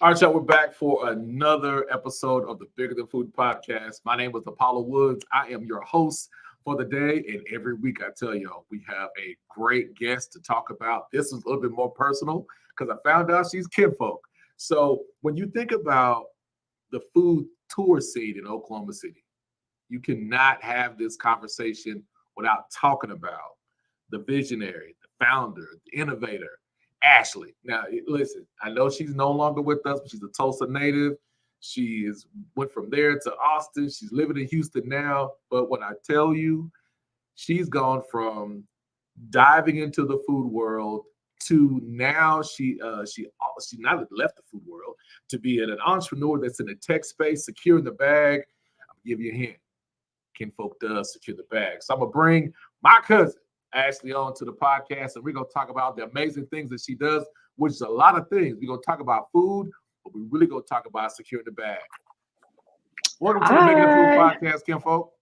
All right, y'all, we're back for another episode of the Bigger Than Food podcast. My name is Apollo Woods. I am your host for the day, and every week I tell y'all we have a great guest to talk about. This is a little bit more personal because I found out she's kinfolk. So when you think about the food tour scene in Oklahoma City, you cannot have this conversation without talking about the visionary, the founder, the innovator, Ashley. Now, listen, I know she's no longer with us, but she's a Tulsa native. She is went from there to Austin. She's living in Houston now. But when I tell you, she's gone from diving into the food world to now she not left the food world to be an entrepreneur that's in the tech space, securing the bag. I'll give you a hint. Kinfolk does secure the bag. So I'm gonna bring my cousin Ashley on to the podcast, and we're gonna talk about the amazing things that she does, which is a lot of things. We're gonna talk about food, but we're really gonna talk about securing the bag. Welcome to the Big Food Hi. Podcast, Kinfolk.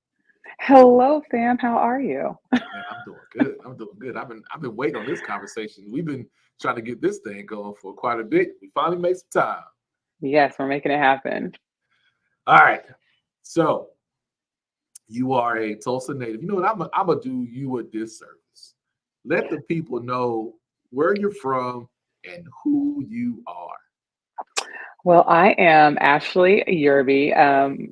Hello, fam. How are you? Man, I'm doing good. I'm doing good. I've been waiting on this conversation. We've been trying to get this thing going for quite a bit. We finally made some time. Yes, we're making it happen. All right. So you are a Tulsa native. You know what? I'm gonna do you a disservice. Let the people know where you're from and who you are. Well, I am Ashley Yearby,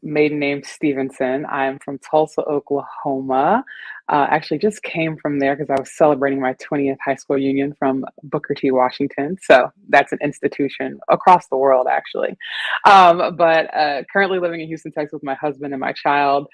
maiden name Stevenson. I'm from Tulsa, Oklahoma. Actually, just came from there because I was celebrating my 20th high school union from Booker T, Washington. So that's an institution across the world, actually. But currently living in Houston, Texas with my husband and my child.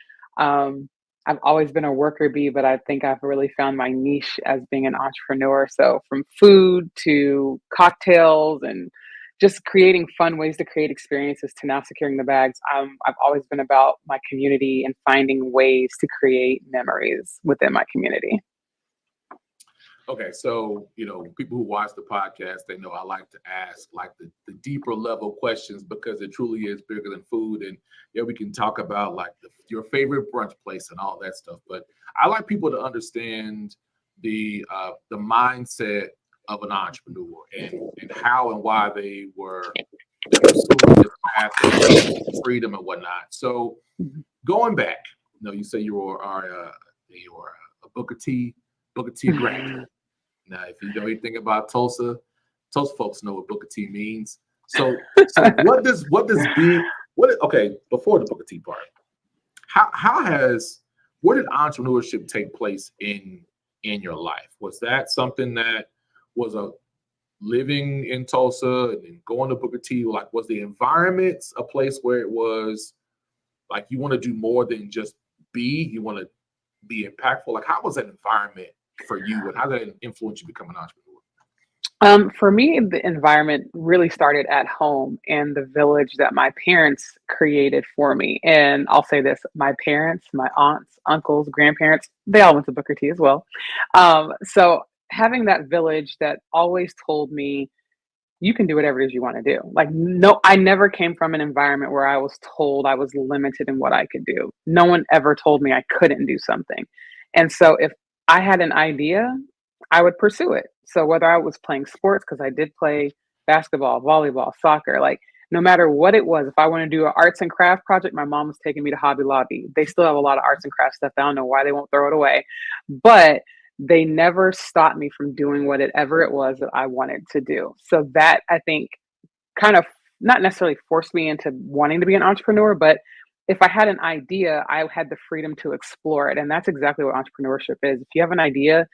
I've always been a worker bee, but I think I've really found my niche as being an entrepreneur. So from food to cocktails and just creating fun ways to create experiences to now securing the bags. I've always been about my community and finding ways to create memories within my community. Okay, so people who watch the podcast, they know I like to ask like the deeper level questions because it truly is bigger than food. And yeah, we can talk about like your favorite brunch place and all that stuff. But I like people to understand the mindset of an entrepreneur and how and why they were pursuing this path of freedom and whatnot. So going back, you say you were a Booker T graduate. Now, if you know anything about Tulsa folks know what Booker T means. So okay, before the Booker T part, where did entrepreneurship take place in your life? Was that something that was a living in Tulsa and then going to Booker T? Like, was the environment a place where it was like you want to do more than just you want to be impactful? Like, how was that environment for you, and how did it influence you become an entrepreneur? For me, the environment really started at home and the village that my parents created for me. And I'll say this, my parents, my aunts, uncles, grandparents, they all went to Booker T as well. So having that village that always told me, you can do whatever it is you want to do. Like, no, I never came from an environment where I was told I was limited in what I could do. No one ever told me I couldn't do something. And so if I had an idea, I would pursue it. So whether I was playing sports, because I did play basketball, volleyball, soccer, like no matter what it was, if I want to do an arts and craft project, my mom was taking me to Hobby Lobby. They still have a lot of arts and craft stuff. I don't know why they won't throw it away. But they never stopped me from doing whatever it was that I wanted to do. So that I think kind of not necessarily forced me into wanting to be an entrepreneur, but if I had an idea, I had the freedom to explore it. And that's exactly what entrepreneurship is. If you have an idea,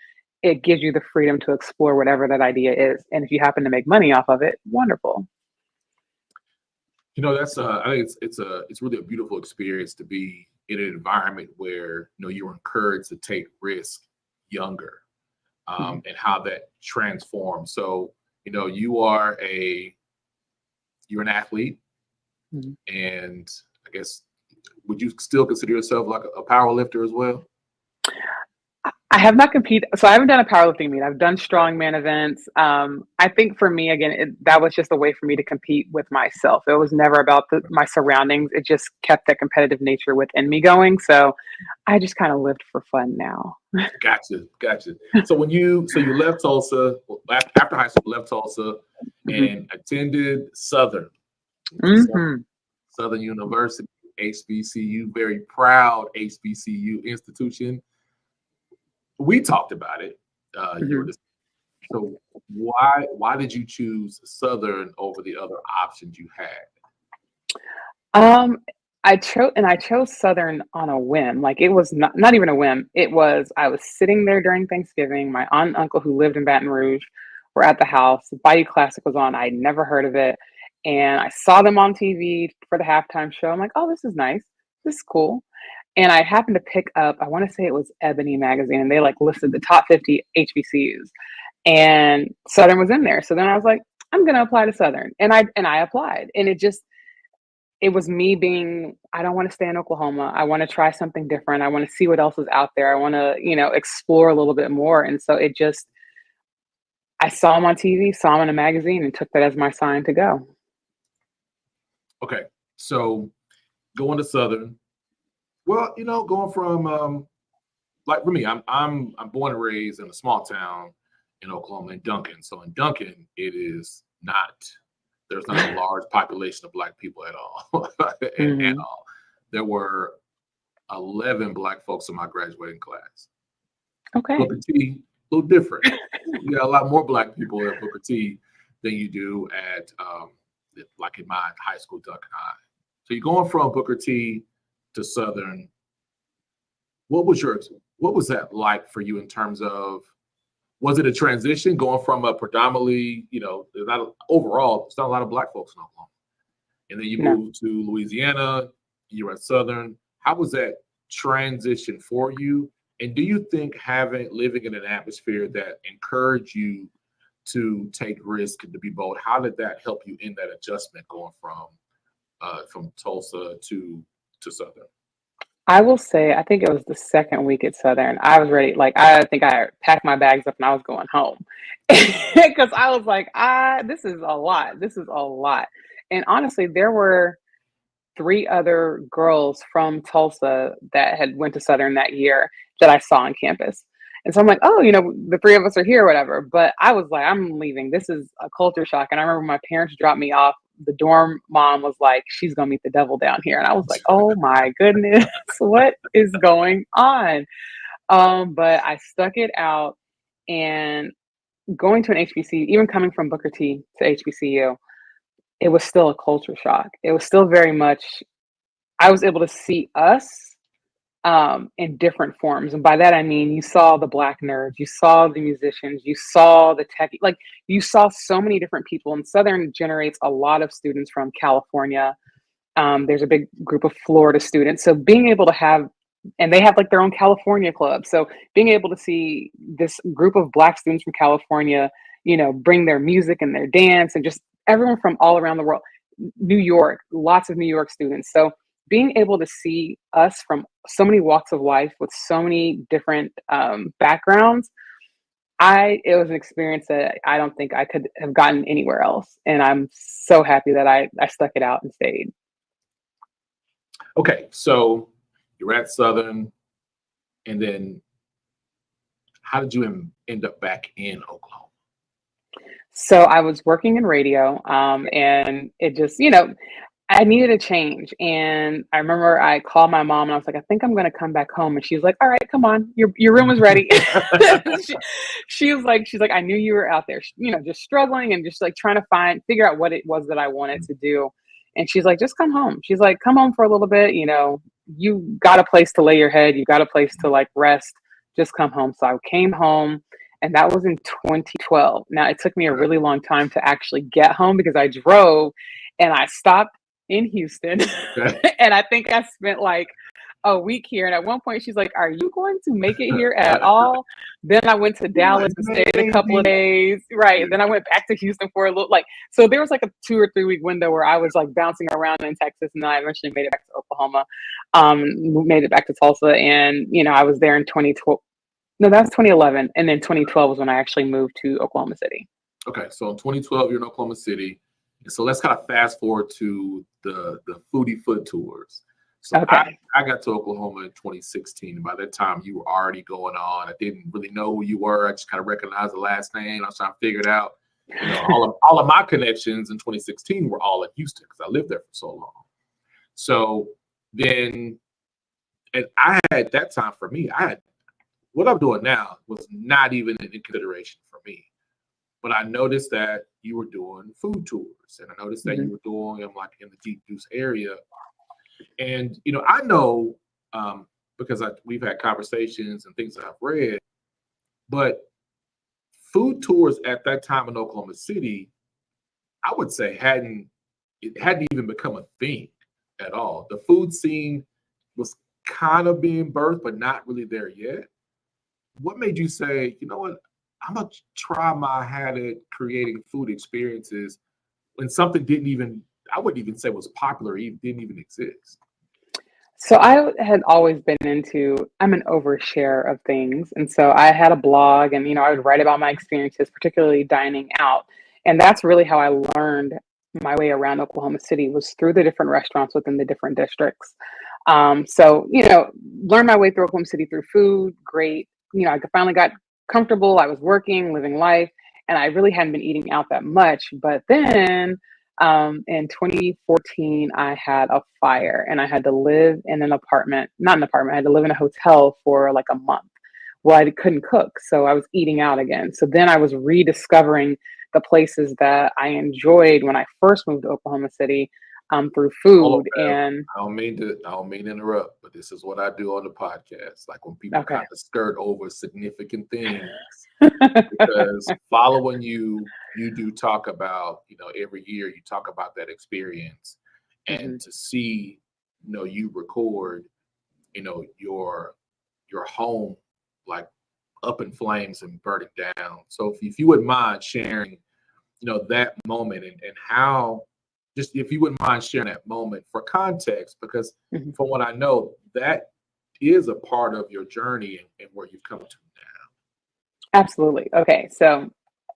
it gives you the freedom to explore whatever that idea is. And if you happen to make money off of it, wonderful. That's I think it's really a beautiful experience to be in an environment where you're encouraged to take risk younger, and how that transforms. So you're an athlete, and I guess would you still consider yourself like a power lifter as well? I have not competed, so I haven't done a powerlifting meet. I've done strongman events. I think for me, again, that was just a way for me to compete with myself. It was never about my surroundings. It just kept that competitive nature within me going. So I just kind of lived for fun now. Gotcha. So you left Tulsa after high school, left Tulsa and attended Southern. Mm-hmm. Southern University, HBCU, very proud HBCU institution. We talked about it. You were Mm-hmm. just, so why did you choose Southern over the other options you had? Um, I chose Southern on a whim. Like it was not even a whim. It was I was sitting there during Thanksgiving. My aunt and uncle who lived in Baton Rouge were at the house. Bayou Classic was on. I'd never heard of it. And I saw them on TV for the halftime show. I'm like, oh, this is nice. This is cool. And I happened to pick up, I want to say it was Ebony magazine, and they like listed the top 50 HBCUs. And Southern was in there. So then I was like, I'm gonna apply to Southern. And I applied. And it was me being, I don't want to stay in Oklahoma. I want to try something different. I want to see what else is out there. I want to, explore a little bit more. And so I saw him on TV, saw him in a magazine, and took that as my sign to go. Okay, so going to Southern. Well, going from like for me, I'm born and raised in a small town in Oklahoma, in Duncan. So in Duncan, there's not a large population of Black people at all. At Hmm. all. There were 11 Black folks in my graduating class. Okay. Booker T, a little different. You got a lot more Black people at Booker T than you do at like in my high school, Duncan High. So you're going from Booker T to Southern. What was that like for you in terms of, was it a transition going from a predominantly, overall, it's not a lot of Black folks in Oklahoma. And then you No. moved to Louisiana, you're at Southern. How was that transition for you? And do you think living in an atmosphere that encouraged you to take risk and to be bold, how did that help you in that adjustment going from Tulsa to Southern? I will say, I think it was the second week at Southern. I was ready. Like, I think I packed my bags up and I was going home because I was like, this is a lot. This is a lot. And honestly, there were three other girls from Tulsa that had went to Southern that year that I saw on campus. And so I'm like, oh, the three of us are here, or whatever. But I was like, I'm leaving. This is a culture shock. And I remember my parents dropped me off. The dorm mom was like, she's going to meet the devil down here. And I was like, oh my goodness, what is going on? But I stuck it out, and going to an HBCU, even coming from Booker T to HBCU, it was still a culture shock. It was still very much, I was able to see us in different forms. And by that, I mean, you saw the Black nerds, you saw the musicians, you saw the tech, like you saw so many different people. And Southern generates a lot of students from California. There's a big group of Florida students. So being able to and they have like their own California club. So being able to see this group of Black students from California, bring their music and their dance, and just everyone from all around the world, New York, lots of New York students. So being able to see us from so many walks of life with so many different backgrounds, it was an experience that I don't think I could have gotten anywhere else. And I'm so happy that I stuck it out and stayed. Okay, so you're at Southern, and then how did you end up back in Oklahoma? So I was working in radio, and it just, I needed a change. And I remember I called my mom and I was like, I think I'm going to come back home. And she was like, all right, come on, your room is ready. She's like, I knew you were out there, just struggling and just like trying to figure out what it was that I wanted to do. And she's like, just come home. She's like, come home for a little bit. You got a place to lay your head. You got a place to like rest. Just come home. So I came home, and that was in 2012. Now it took me a really long time to actually get home because I drove, and I stopped in Houston. And I think I spent like a week here. And at one point she's like, are you going to make it here at all? Then I went to Dallas and stayed a couple of days. Right. And then I went back to Houston for a little, so there was like a 2 or 3 week window where I was like bouncing around in Texas, and then I eventually made it back to Oklahoma. Made it back to Tulsa, and I was there in 2012. No, that was 2011. And then 2012 was when I actually moved to Oklahoma City. Okay. So in 2012, you're in Oklahoma City. And so let's kind of fast forward to the Foodie Foot tours. So Okay. I got to Oklahoma in 2016. By that time, you were already going on. I didn't really know who you were. I just kind of recognized the last name. I was trying to figure it out. all of my connections in 2016 were all in Houston because I lived there for so long. So then, and I had that time for me, I had what I'm doing now was not even in consideration for me. But I noticed that you were doing food tours, and I noticed that you were doing them like in the Deep Deuce area. And I know because we've had conversations and things that I've read, but food tours at that time in Oklahoma City, I would say it hadn't even become a thing at all. The food scene was kind of being birthed, but not really there yet. What made you say, you know what, I'm gonna try my hand at creating food experiences when something I wouldn't even say was popular, even didn't even exist? So I had always been I'm an overshare of things. And so I had a blog and, I would write about my experiences, particularly dining out. And that's really how I learned my way around Oklahoma City was through the different restaurants within the different districts. Learn my way through Oklahoma City through food, great. I finally got comfortable. I was working, living life, and I really hadn't been eating out that much. But then in 2014, I had a fire and I had to live in an apartment, not an apartment, I had to live in a hotel for like a month. Well, I couldn't cook, so I was eating out again. So then I was rediscovering the places that I enjoyed when I first moved to Oklahoma City through Hold food. on, Pam. And I don't mean to interrupt, but this is what I do on the podcast. Like when people okay. kind of skirt over significant things, because following you do talk about, every year you talk about that experience, and to see, you record, your home like up in flames and burning down. So if you wouldn't mind sharing, that moment and how, just if you wouldn't mind sharing that moment for context, because from what I know, that is a part of your journey and where you've come to now. Absolutely. Okay. So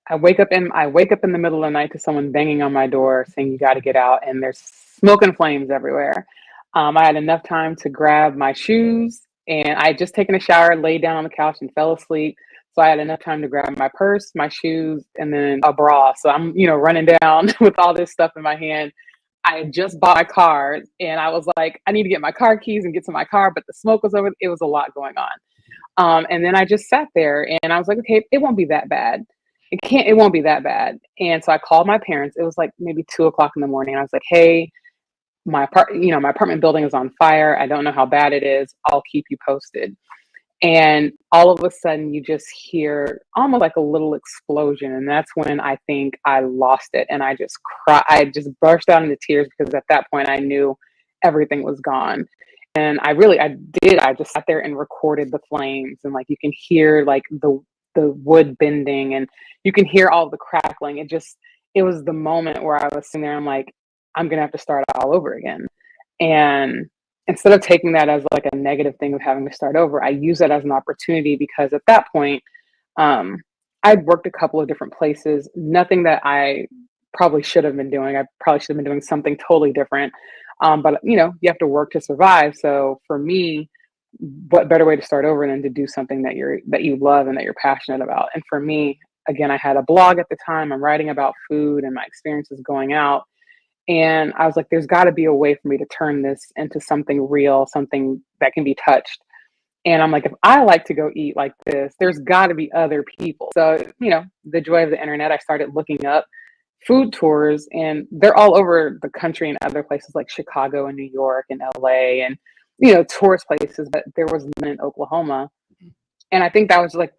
I wake up in the middle of the night to someone banging on my door saying you got to get out, and there's smoke and flames everywhere. I had enough time to grab my shoes, and I had just taken a shower, laid down on the couch, and fell asleep. So I had enough time to grab my purse, my shoes, and then a bra. So I'm, running down with all this stuff in my hand. I had just bought a car, and I was like, I need to get my car keys and get to my car, but the smoke was over. It was a lot going on. And then I just sat there and I was like, okay, it won't be that bad. It won't be that bad. And so I called my parents. It was like maybe 2 o'clock in the morning. I was like, hey, my apartment building is on fire. I don't know how bad it is. I'll keep you posted. And all of a sudden you just hear almost like a little explosion. And that's when I think I lost it. And I just cried. I just burst out into tears because at that point I knew everything was gone. And I just sat there and recorded the flames, and like you can hear like the wood bending, and you can hear all the crackling. It was the moment where I was sitting there, I'm like, I'm gonna have to start all over again. And instead of taking that as like a negative thing of having to start over, I use that as an opportunity because at that point, I'd worked a couple of different places, nothing that I probably should have been doing. I probably should have been doing something totally different. But you have to work to survive. So for me, what better way to start over than to do something that you love and that you're passionate about? And for me, again, I had a blog at the time. I'm writing about food and my experiences going out. And I was like, there's got to be a way for me to turn this into something real, something that can be touched. And I'm like, if I like to go eat like this, there's got to be other people. So, the joy of the internet, I started looking up food tours, and they're all over the country and other places like Chicago and New York and LA and, tourist places, but there was none in Oklahoma. And I think that was like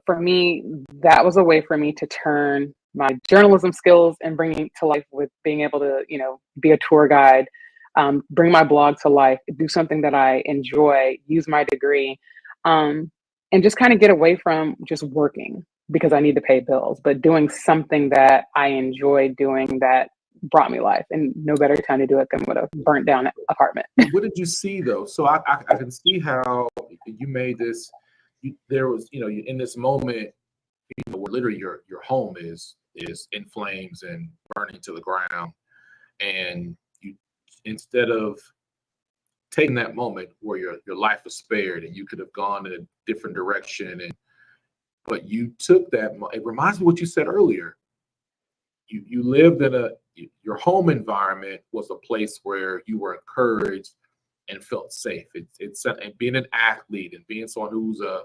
for me, that was a way for me to turn my journalism skills and bring it to life with being able to, be a tour guide, bring my blog to life, do something that I enjoy, use my degree, and just kind of get away from just working because I need to pay bills, but doing something that I enjoy doing that brought me life, and no better time to do it than with a burnt down apartment. What did you see though? So I can see how you made this. There was, in this moment, where literally your home is in flames and burning to the ground, and you, instead of taking that moment where your life was spared and you could have gone in a different direction, but you took that. It reminds me of what you said earlier. you lived in your home environment was a place where you were encouraged and felt safe. And being an athlete and being someone who's a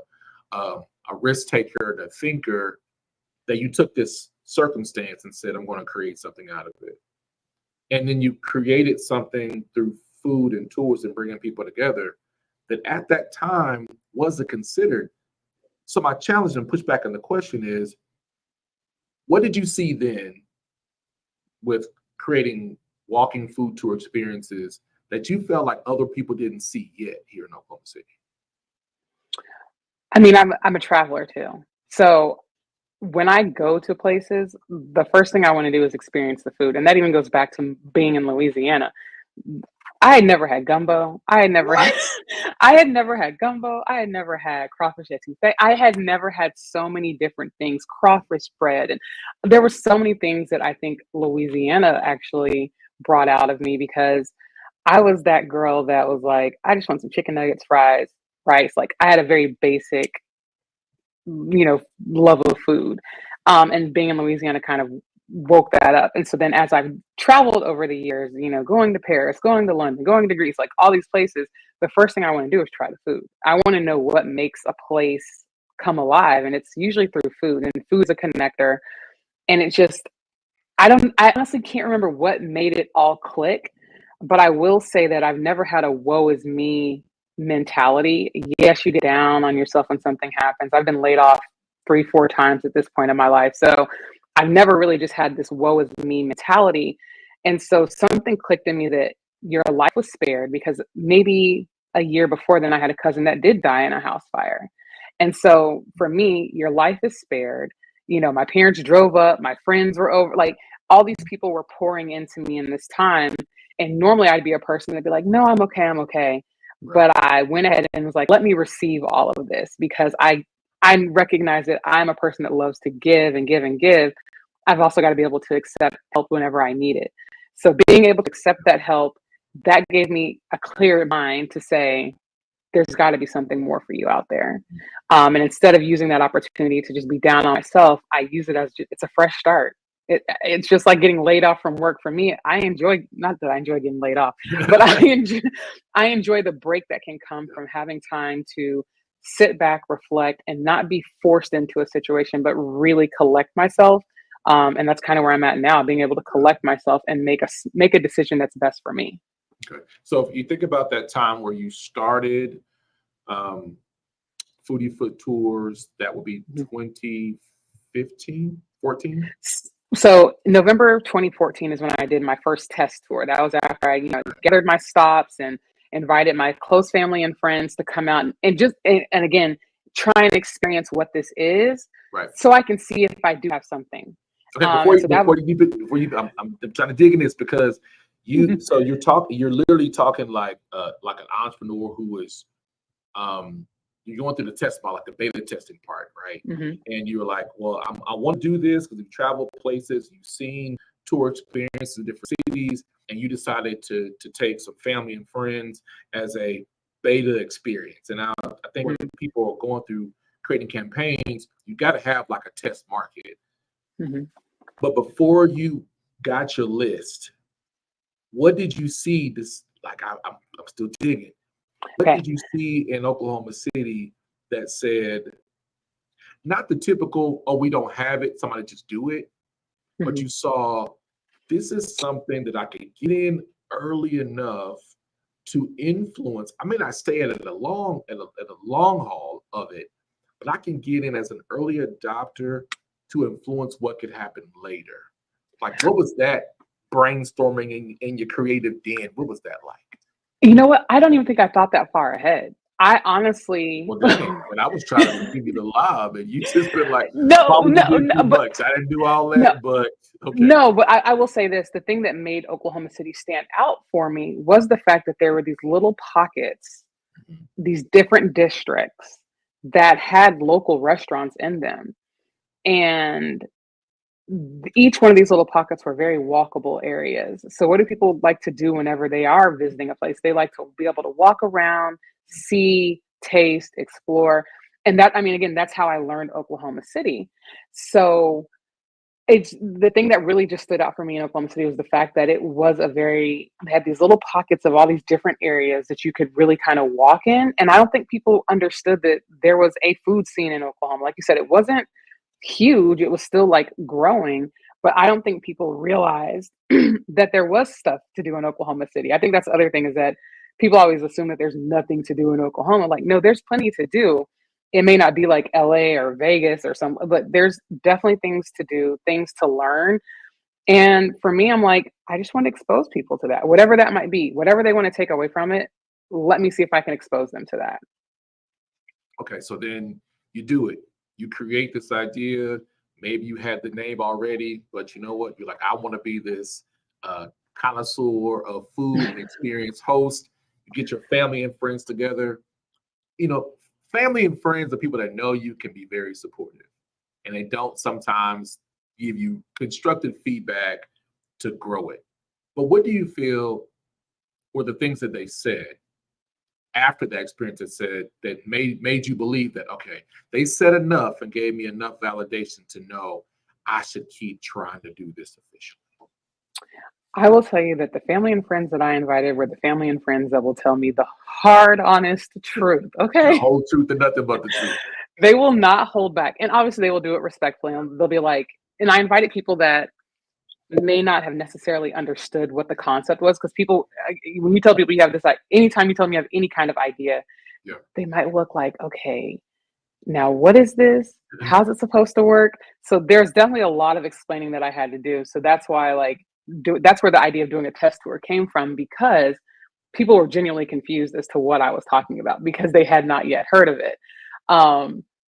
risk taker and a thinker, that you took this circumstance and said, I'm going to create something out of it. And then you created something through food and tools and bringing people together that at that time wasn't considered. So my challenge and pushback on the question is, what did you see then with creating walking food tour experiences that you felt like other people didn't see yet here in Oklahoma City? I mean, I'm a traveler too. So when I go to places, the first thing I want to do is experience the food. And that even goes back to being in Louisiana. I had never had gumbo. I had never had, What? I had never had gumbo. I had never had crawfish etouffee. I had never had so many different things, crawfish bread. And there were so many things that I think Louisiana actually brought out of me, because I was that girl that was like, I just want some chicken nuggets, fries, rice. Like, I had a very basic, love of food. And being in Louisiana kind of woke that up. And so then as I've traveled over the years, going to Paris, going to London, going to Greece, like all these places, the first thing I want to do is try the food. I want to know what makes a place come alive. And it's usually through food, and food's a connector. And it's just, I honestly can't remember what made it all click, but I will say that I've never had a woe is me mentality. Yes, you get down on yourself when something happens. I've been laid off 3, 4 times at this point in my life. So I've never really just had this woe is me mentality. And so something clicked in me that your life was spared, because maybe a year before then I had a cousin that did die in a house fire. And so for me, your life is spared. My parents drove up, my friends were over, like all these people were pouring into me in this time. And normally I'd be a person that'd be like, no, I'm okay, I'm okay. Right. But I went ahead and was like, let me receive all of this, because I recognize that I'm a person that loves to give and give and give. I've also got to be able to accept help whenever I need it. So being able to accept that help, that gave me a clear mind to say, there's got to be something more for you out there. And instead of using that opportunity to just be down on myself, I use it as it's a fresh start. It's just like getting laid off from work. For me, not that I enjoy getting laid off, but I enjoy the break that can come from having time to sit back, reflect, and not be forced into a situation, but really collect myself. And that's kind of where I'm at now, being able to collect myself and make a decision that's best for me. Okay. So if you think about that time where you started Foodie Foot Tours, that would be 2015, 14? So November 2014 is when I did my first test tour. That was after I, gathered my stops and invited my close family and friends to come out and again, try and experience what this is, Right. so I can see if I do have something. Okay, I'm trying to dig in this, because so you're literally talking like an entrepreneur who is you're going through the test part, like the beta testing part, right? Mm-hmm. And you're like, well, I want to do this because you've traveled places, you've seen tour experiences in different cities, and you decided to take some family and friends as a beta experience. And now I think when people are going through creating campaigns, you got to have like a test market. Mm-hmm. But before you got your list, what did you see? I'm still digging. What did you see in Oklahoma City that said, not the typical, oh, we don't have it, somebody just do it, but you saw this is something that I could get in early enough to influence. I may not stay at a long haul of it, but I can get in as an early adopter to influence what could happen later. Like, what was that brainstorming in your creative den? What was that like? You know what? I don't even think I thought that far ahead. I honestly, Well, dang, when I was trying to give you the lob, and you just been like, no, much. I didn't do all that, but okay. No, but I will say this: the thing that made Oklahoma City stand out for me was the fact that there were these little pockets, these different districts that had local restaurants in them, and each one of these little pockets were very walkable areas. So what do people like to do whenever they are visiting a place? They like to be able to walk around, see, taste, explore. And that, I mean, again, that's how I learned Oklahoma City. So It's the thing that really just stood out for me in Oklahoma City was the fact that they had these little pockets of all these different areas that you could really kind of walk in. And I don't think people understood that there was a food scene in Oklahoma. Like you said, it wasn't huge, it was still like growing, but I don't think people realized that there was stuff to do in Oklahoma City. I think that's the other thing is that people always assume that there's nothing to do in Oklahoma. Like, no, there's plenty to do. It may not be like LA or Vegas or some, but there's definitely things to do, things to learn. And for me, I'm like, I just want to expose people to that, whatever that might be, whatever they want to take away from it. Let me see if I can expose them to that. Okay, so then you do it. You create this idea. Maybe you had the name already, but you know what? You're like, I want to be this connoisseur of food and experience host. You get your family and friends together. You know, family and friends, the people that know you, can be very supportive, and they don't sometimes give you constructive feedback to grow it. But what do you feel were the things that they said after that experience that said that made you believe that, okay, they said enough and gave me enough validation to know I should keep trying to do this officially? I will tell you that the family and friends that I invited were the family and friends that will tell me the hard, honest truth. The Okay. whole truth and nothing but the truth. They will not hold back. And obviously, they will do it respectfully. And they'll be like, and I invited people that may not have necessarily understood what the concept was. Because people, when you tell people you have this, like, anytime you tell them you have any kind of idea, Yeah. they might look like, okay, now what is this? How's it supposed to work? So there's definitely a lot of explaining that I had to do. So that's why, that's where the idea of doing a test tour came from, because people were genuinely confused as to what I was talking about because they had not yet heard of it.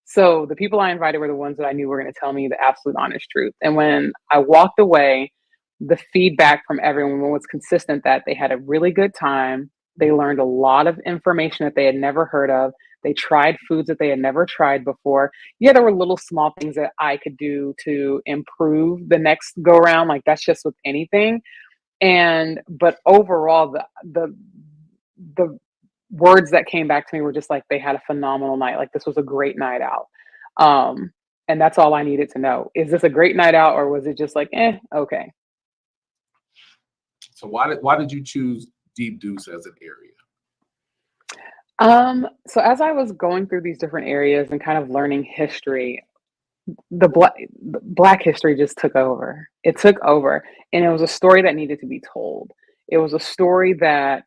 So the people I invited were the ones that I knew were going to tell me the absolute honest truth. And when I walked away, the feedback from everyone was consistent that they had a really good time. They learned a lot of information that they had never heard of. They tried foods that they had never tried before. Yeah, there were little small things that I could do to improve the next go around. Like, that's just with anything. But overall, the words that came back to me were just like they had a phenomenal night. Like, this was a great night out. Um, and that's all I needed to know. Is this a great night out, or was it just like, okay? So why did you choose Deep Deuce as an area? So as I was going through these different areas and kind of learning history, the black history just took over. It took over, and it was a story that needed to be told. It was a story that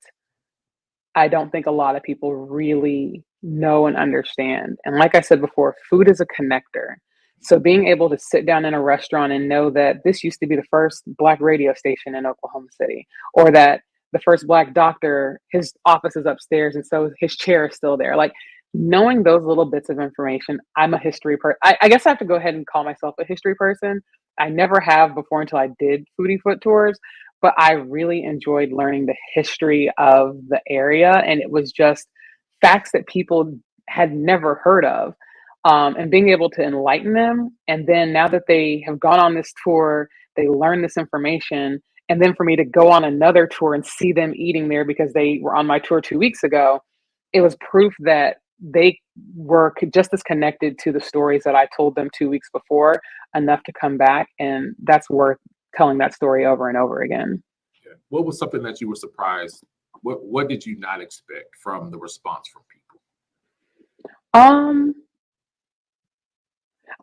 I don't think a lot of people really know and understand. And like I said before, food is a connector. So being able to sit down in a restaurant and know that this used to be the first Black radio station in Oklahoma City, or that the first Black doctor, his office is upstairs, and so his chair is still there. Like, knowing those little bits of information, I'm a history person. I guess I have to go ahead and call myself a history person. I never have before until I did foodie foot tours, but I really enjoyed learning the history of the area. And it was just facts that people had never heard of, and being able to enlighten them. And then now that they have gone on this tour, they learn this information. And then for me to go on another tour and see them eating there because they were on my tour 2 weeks ago, it was proof that they were just as connected to the stories that I told them 2 weeks before, enough to come back. And that's worth telling that story over and over again. Yeah. What was something that you were surprised? What did you not expect from the response from people? Um,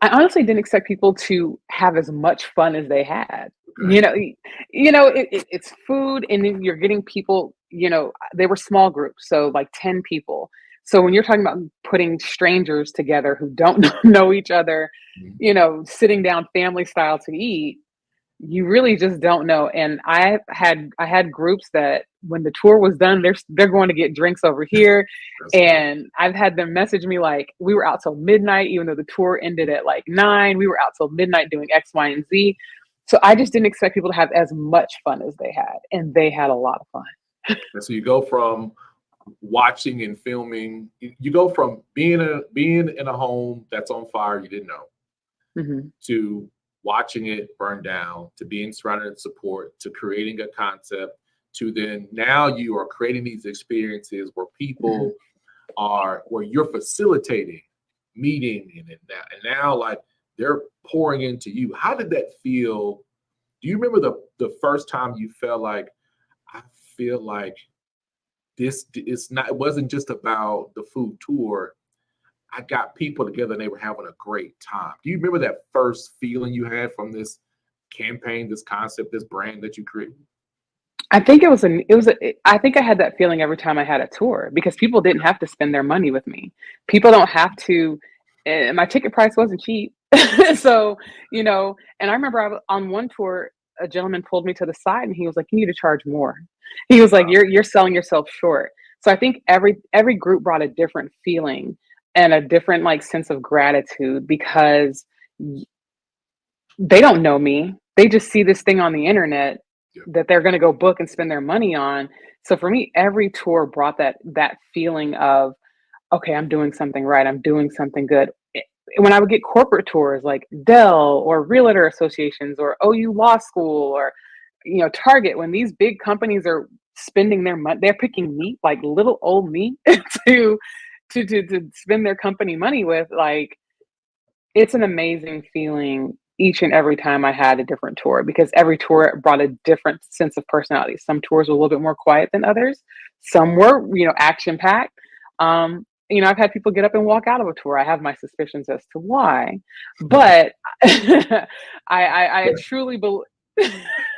I honestly didn't expect people to have as much fun as they had. Okay. It's food, and then you're getting people. They were small groups, so like 10 people. So when you're talking about putting strangers together who don't know each other, Mhm. sitting down family style to eat, you really just don't know. And I had groups that when the tour was done, they're going to get drinks over here. That's good. And I've had them message me like, we were out till midnight, even though the tour ended at like 9. We were out till midnight doing X, Y, and Z. So I just didn't expect people to have as much fun as they had, and they had a lot of fun. And so you go from watching and filming. You go from being in a home that's on fire you didn't know, Hmm. to watching it burn down, to being surrounded in support, to creating a concept, to then now you are creating these experiences where people where you're facilitating meeting, and now like they're pouring into you. How did that feel? Do you remember the first time you felt like, I feel like this is not, it wasn't just about the food tour. I got people together and they were having a great time. Do you remember that first feeling you had from this campaign, this concept, this brand that you created? I think I think I had that feeling every time I had a tour because people didn't have to spend their money with me. People don't have to, my ticket price wasn't cheap. So, and I remember on one tour, a gentleman pulled me to the side and he was like, "You need to charge more." He was like, Wow. "You're selling yourself short." So I think every group brought a different feeling and a different like sense of gratitude because they don't know me. They just see this thing on the internet Yeah. that they're going to go book and spend their money on. So for me, every tour brought that feeling of, okay, I'm doing something right. I'm doing something good. When I would get corporate tours like Dell or realtor associations or OU Law School or Target, when these big companies are spending their money, they're picking me, like little old me, to to spend their company money with. Like, it's an amazing feeling each and every time I had a different tour because every tour brought a different sense of personality. Some tours were a little bit more quiet than others. Some were, action packed. I've had people get up and walk out of a tour. I have my suspicions as to why, but I truly believe.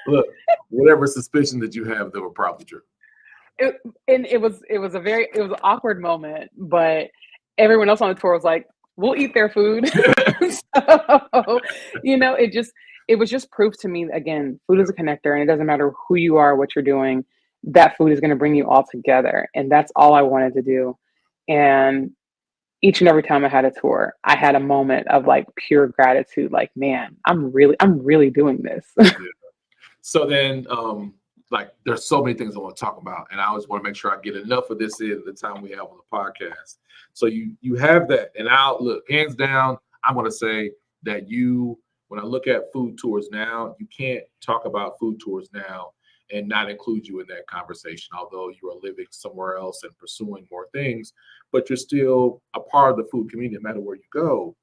Look, whatever suspicion that you have, they were probably true. It was an awkward moment, but everyone else on the tour was like, "We'll eat their food." So, it was just proof to me again, food is a connector and it doesn't matter who you are, what you're doing, that food is going to bring you all together. And that's all I wanted to do. And each and every time I had a tour, I had a moment of like pure gratitude, like, man, I'm really doing this. Yeah. So then, like, there's so many things I want to talk about, and I always want to make sure I get enough of this in at the time we have on the podcast. So you have that, and I'll look, hands down, I'm going to say that when I look at food tours now, you can't talk about food tours now and not include you in that conversation. Although you are living somewhere else and pursuing more things, but you're still a part of the food community, no matter where you go.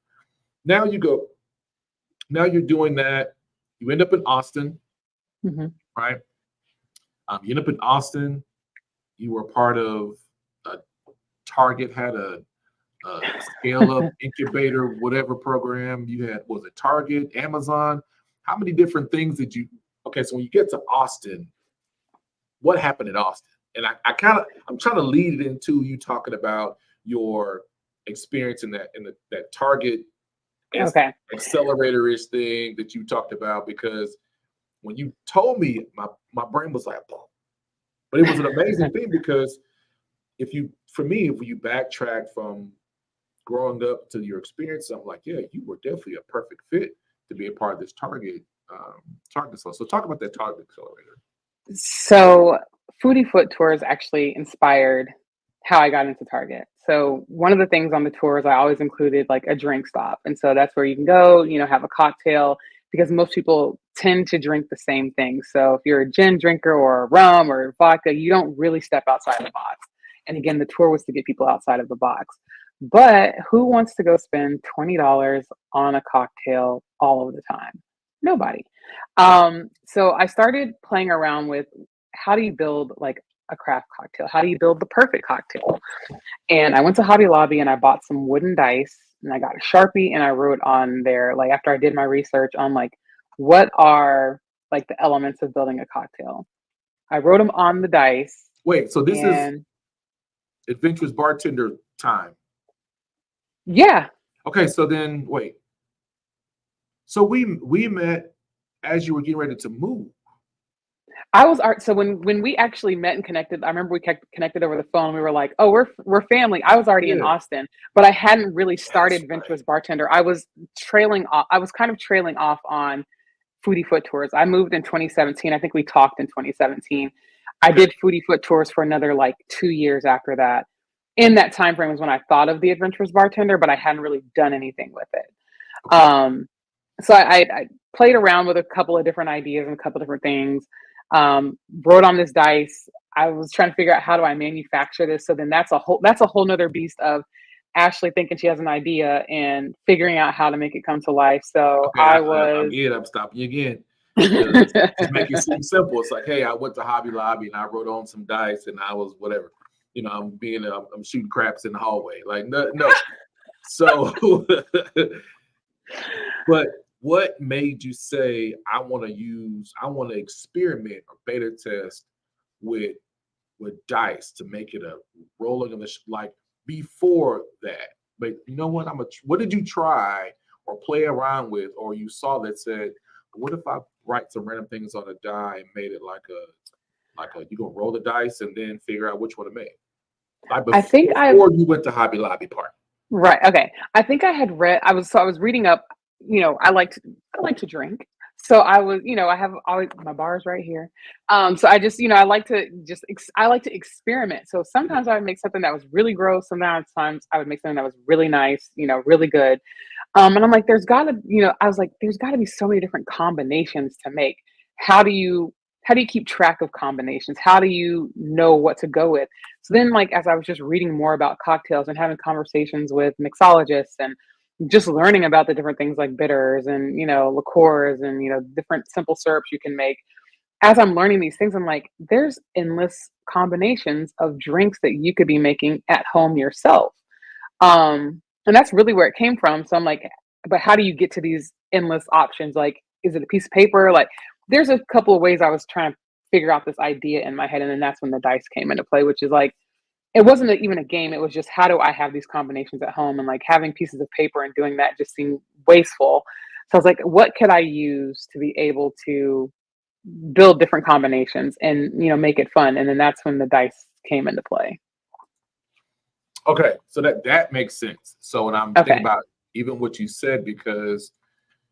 Now you go. Now you're doing that. You end up in Austin, Mhm. right? You end up in Austin. You were part of Target had a scale up incubator, whatever program you had. Was it Target, Amazon? How many different things did you? Okay, so when you get to Austin, what happened in Austin? And I'm trying to lead it into you talking about your experience in that Target Okay. accelerator-ish thing that you talked about, because when you told me, my brain was like, "Boom." But it was an amazing thing because if you backtrack from growing up to your experience, I'm like, yeah, you were definitely a perfect fit to be a part of this Target. So talk about that Target accelerator. So, Foodie Foot Tours actually inspired how I got into Target. So, one of the things on the tours, I always included like a drink stop. And so that's where you can go, have a cocktail because most people tend to drink the same thing. So, if you're a gin drinker or a rum or vodka, you don't really step outside the box. And again, the tour was to get people outside of the box. But who wants to go spend $20 on a cocktail all of the time? Nobody. So I started playing around with how do you build like a craft cocktail? How do you build the perfect cocktail? And I went to Hobby Lobby and I bought some wooden dice and I got a Sharpie and I wrote on there, like after I did my research on like what are like the elements of building a cocktail. I wrote them on the dice Wait, so this is and Adventurous Bartender time. yeah, Okay, so then wait. So we met as you were getting ready to move. I was art. So when we actually met and connected, I remember we connected over the phone. We were like, "Oh, we're family." I was already in Yeah, Austin, but I hadn't really that's started right. Adventurous Bartender. I was trailing off. I was kind of trailing off on Foodie Foot Tours. I moved in 2017. I think we talked in 2017. I Okay, did Foodie Foot Tours for another like 2 years after that. In that time frame was when I thought of the Adventurous Bartender, but I hadn't really done anything with it. okay. Um, so I played around with a couple of different ideas and a couple of different things. Wrote on this dice. I was trying to figure out how do I manufacture this. So then that's a whole nother beast of Ashley thinking she has an idea and figuring out how to make it come to life. So Okay, I I'm was in. I'm stopping you again because just make it seem simple. It's like, hey, I went to Hobby Lobby and I wrote on some dice and I was whatever. I'm shooting craps in the hallway. Like, no, no. So, but what made you say I want to experiment or beta test with dice to make it a rolling of the like before that? But you know what? What did you try or play around with, or you saw that said, what if I write some random things on a die and made it like a you gonna roll the dice and then figure out which one to make? Like I think before you went to Hobby Lobby part. right. Okay. I think I had read I was reading up, I like to drink. So I was, I have always my bars right here. So I just, I like to I like to experiment. So sometimes I would make something that was really gross. Sometimes I would make something that was really nice, really good. And I'm like, I was like, there's gotta be so many different combinations to make. How do you keep track of combinations? How do you know what to go with? So then, like, as I was just reading more about cocktails and having conversations with mixologists and just learning about the different things like bitters and, liqueurs and, different simple syrups you can make. As I'm learning these things, I'm like, there's endless combinations of drinks that you could be making at home yourself. And that's really where it came from. So I'm like, but how do you get to these endless options? Like, is it a piece of paper? Like, there's a couple of ways I was trying to figure out this idea in my head. And then that's when the dice came into play, which is like, it wasn't even a game. It was just, how do I have these combinations at home? And like having pieces of paper and doing that just seemed wasteful. So I was like, what could I use to be able to build different combinations and, make it fun? And then that's when the dice came into play. Okay, so that makes sense. So when I'm thinking Okay. about even what you said, because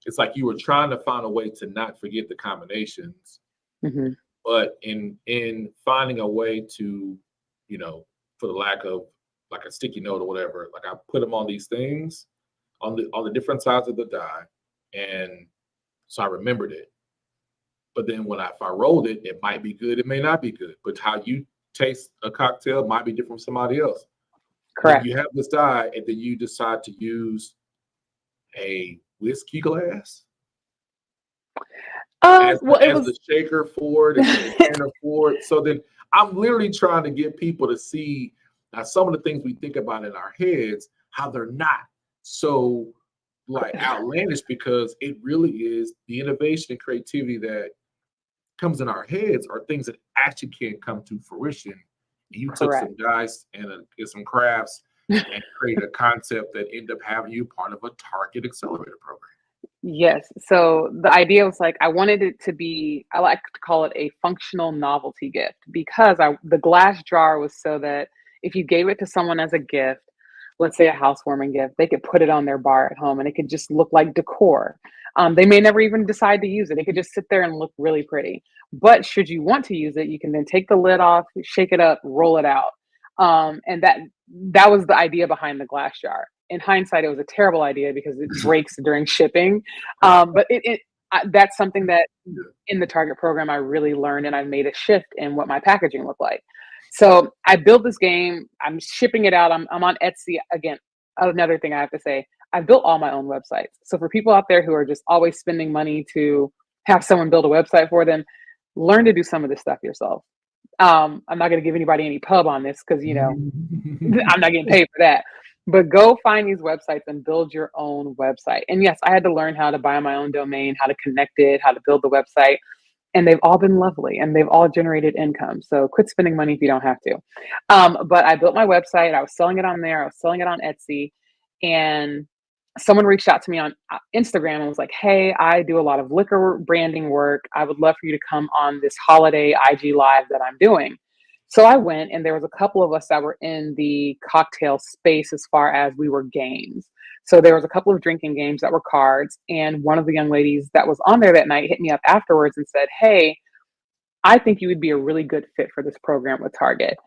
it's like you were trying to find a way to not forget the combinations, Hmm. but in finding a way to, for the lack of like a sticky note or whatever, like I put them on these things on the different sides of the die, and so I remembered it. But then if I rolled it, it might be good, it may not be good. But how you taste a cocktail might be different from somebody else. Then Correct. you have this die, and then you decide to use a whiskey glass Well, it as was the shaker for it and the container for it. So then I'm literally trying to get people to see now some of the things we think about in our heads, how they're not so like outlandish, because it really is the innovation and creativity that comes in our heads are things that actually can come to fruition. And you took some correct. guys and some crafts and created a concept that ended up having you part of a Target Accelerator program. Yes. So the idea was like, I wanted it to be, I like to call it a functional novelty gift because the glass jar was so that if you gave it to someone as a gift, let's say a housewarming gift, they could put it on their bar at home and it could just look like decor. They may never even decide to use it. It could just sit there and look really pretty. But should you want to use it, you can then take the lid off, shake it up, roll it out. And that was the idea behind the glass jar. In hindsight, it was a terrible idea because it breaks during shipping. But that's something that in the Target program I really learned, and I made a shift in what my packaging looked like. So I built this game. I'm shipping it out. I'm on Etsy again. Another thing I have to say, I built all my own websites. So for people out there who are just always spending money to have someone build a website for them, learn to do some of this stuff yourself. I'm not going to give anybody any pub on this because I'm not getting paid for that. But go find these websites and build your own website. And yes, I had to learn how to buy my own domain, how to connect it, how to build the website. And they've all been lovely and they've all generated income. So quit spending money if you don't have to. But I built my website. I was selling it on there. I was selling it on Etsy. And someone reached out to me on Instagram and was like, hey, I do a lot of liquor branding work. I would love for you to come on this holiday IG live that I'm doing. So I went, and there was a couple of us that were in the cocktail space as far as we were games. So there was a couple of drinking games that were cards, and one of the young ladies that was on there that night hit me up afterwards and said, hey, I think you would be a really good fit for this program with Target.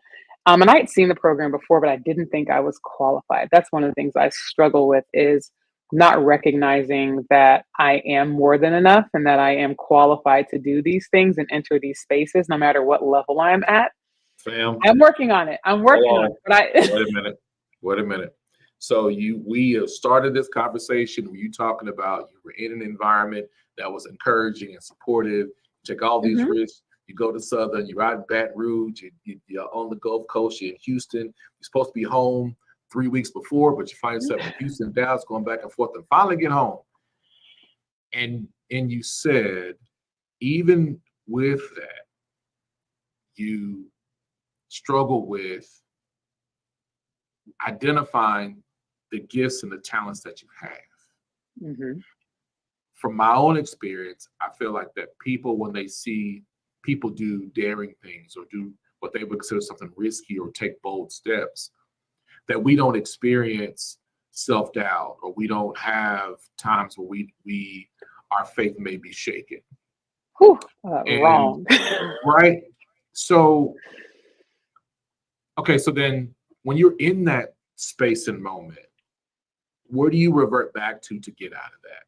And I had seen the program before, but I didn't think I was qualified. That's one of the things I struggle with is not recognizing that I am more than enough and that I am qualified to do these things and enter these spaces, no matter what level I'm at. Fam, I'm working on it. I'm hold working on on. it. But I Wait a minute. Wait a minute. So we have started this conversation where you talking about you were in an environment that was encouraging and supportive. You take all these Hmm. risks. You go to Southern. You're out in Baton Rouge. You're on the Gulf Coast. You're in Houston. You're supposed to be home 3 weeks before, but you find yourself in Houston, Dallas, going back and forth, and finally get home. And you said, even with that, you struggle with identifying the gifts and the talents that you have. Hmm. From my own experience, I feel like that people, when they see people do daring things or do what they would consider something risky or take bold steps, that we don't experience self-doubt, or we don't have times where we our faith may be shaken. Whew, And wrong. right. So, okay, so then when you're in that space and moment, where do you revert back to get out of that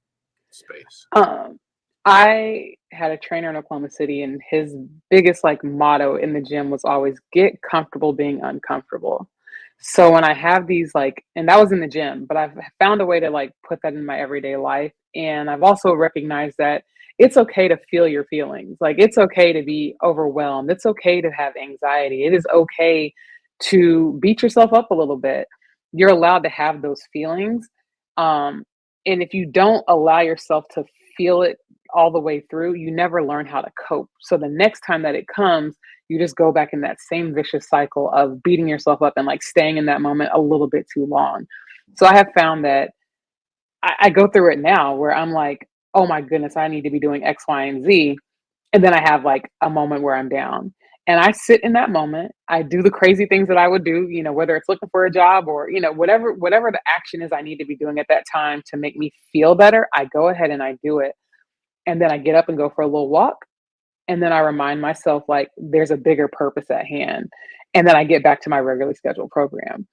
space? Um, I had a trainer in Oklahoma City, and his biggest like motto in the gym was always get comfortable being uncomfortable. So when I have these like, and that was in the gym, but I've found a way to like put that in my everyday life. And I've also recognized that it's okay to feel your feelings. Like it's okay to be overwhelmed. It's okay to have anxiety. It is okay to beat yourself up a little bit. You're allowed to have those feelings. Um, and if you don't allow yourself to feel it all the way through, you never learn how to cope. So the next time that it comes, you just go back in that same vicious cycle of beating yourself up and like staying in that moment a little bit too long. So I have found that I go through it now where I'm like, oh my goodness, I need to be doing X, Y, and Z. And then I have like a moment where I'm down. And I sit in that moment. I do the crazy things that I would do, whether it's looking for a job or, whatever the action is I need to be doing at that time to make me feel better. I go ahead and I do it. And then I get up and go for a little walk. And then I remind myself like there's a bigger purpose at hand. And then I get back to my regularly scheduled program.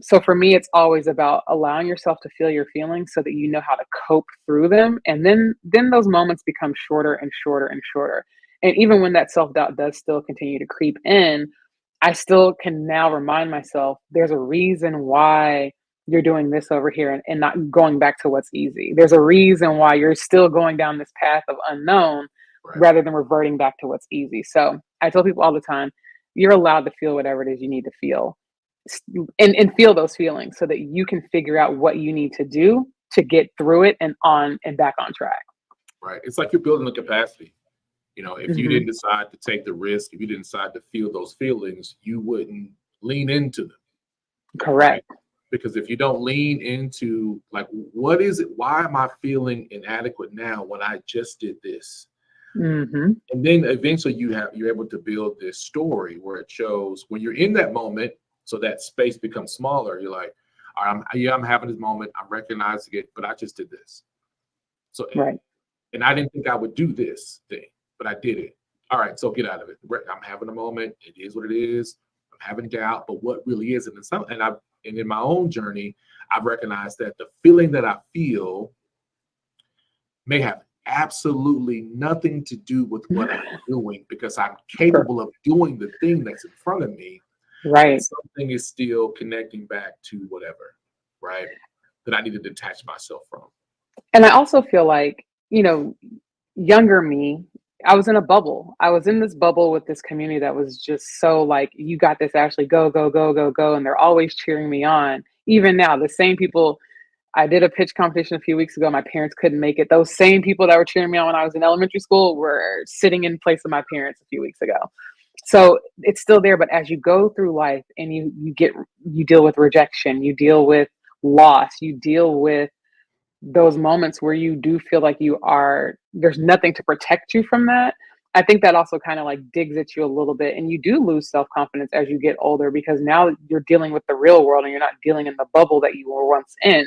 So for me, it's always about allowing yourself to feel your feelings so that you know how to cope through them. And then those moments become shorter and shorter and shorter. And even when that self-doubt does still continue to creep in, I still can now remind myself there's a reason why you're doing this over here and not going back to what's easy. There's a reason why you're still going down this path of unknown Right. rather than reverting back to what's easy. So I tell people all the time, you're allowed to feel whatever it is you need to feel and feel those feelings so that you can figure out what you need to do to get through it and on and back on track. Right. It's like you're building the capacity. If you Hmm. didn't decide to take the risk, if you didn't decide to feel those feelings, you wouldn't lean into them. Right. Correct. Because if you don't lean into like, what is it? Why am I feeling inadequate now when I just did this? Hmm. And then eventually you're able to build this story where it shows when you're in that moment, so that space becomes smaller. You're like, all right, I'm having this moment, I'm recognizing it, but I just did this. So Right. and I didn't think I would do this thing, but I did it. All right, so get out of it. I'm having a moment. It is what it is. I'm having doubt, but what really is it? And in my own journey, I've recognized that the feeling that I feel may have absolutely nothing to do with what I'm doing, because I'm capable of doing the thing that's in front of me, but Right. something is still connecting back to whatever, right? That I need to detach myself from. And I also feel like, younger me, I was in a bubble. I was in this bubble with this community that was just so like, you got this, Ashley, go, go, go, go, go. And they're always cheering me on. Even now, the same people, I did a pitch competition a few weeks ago. My parents couldn't make it. Those same people that were cheering me on when I was in elementary school were sitting in place of my parents a few weeks ago. So it's still there, but as you go through life and you deal with rejection, you deal with loss, you deal with those moments where you do feel like there's nothing to protect you from that. I think that also kind of like digs at you a little bit, and you do lose self-confidence as you get older because now you're dealing with the real world and you're not dealing in the bubble that you were once in.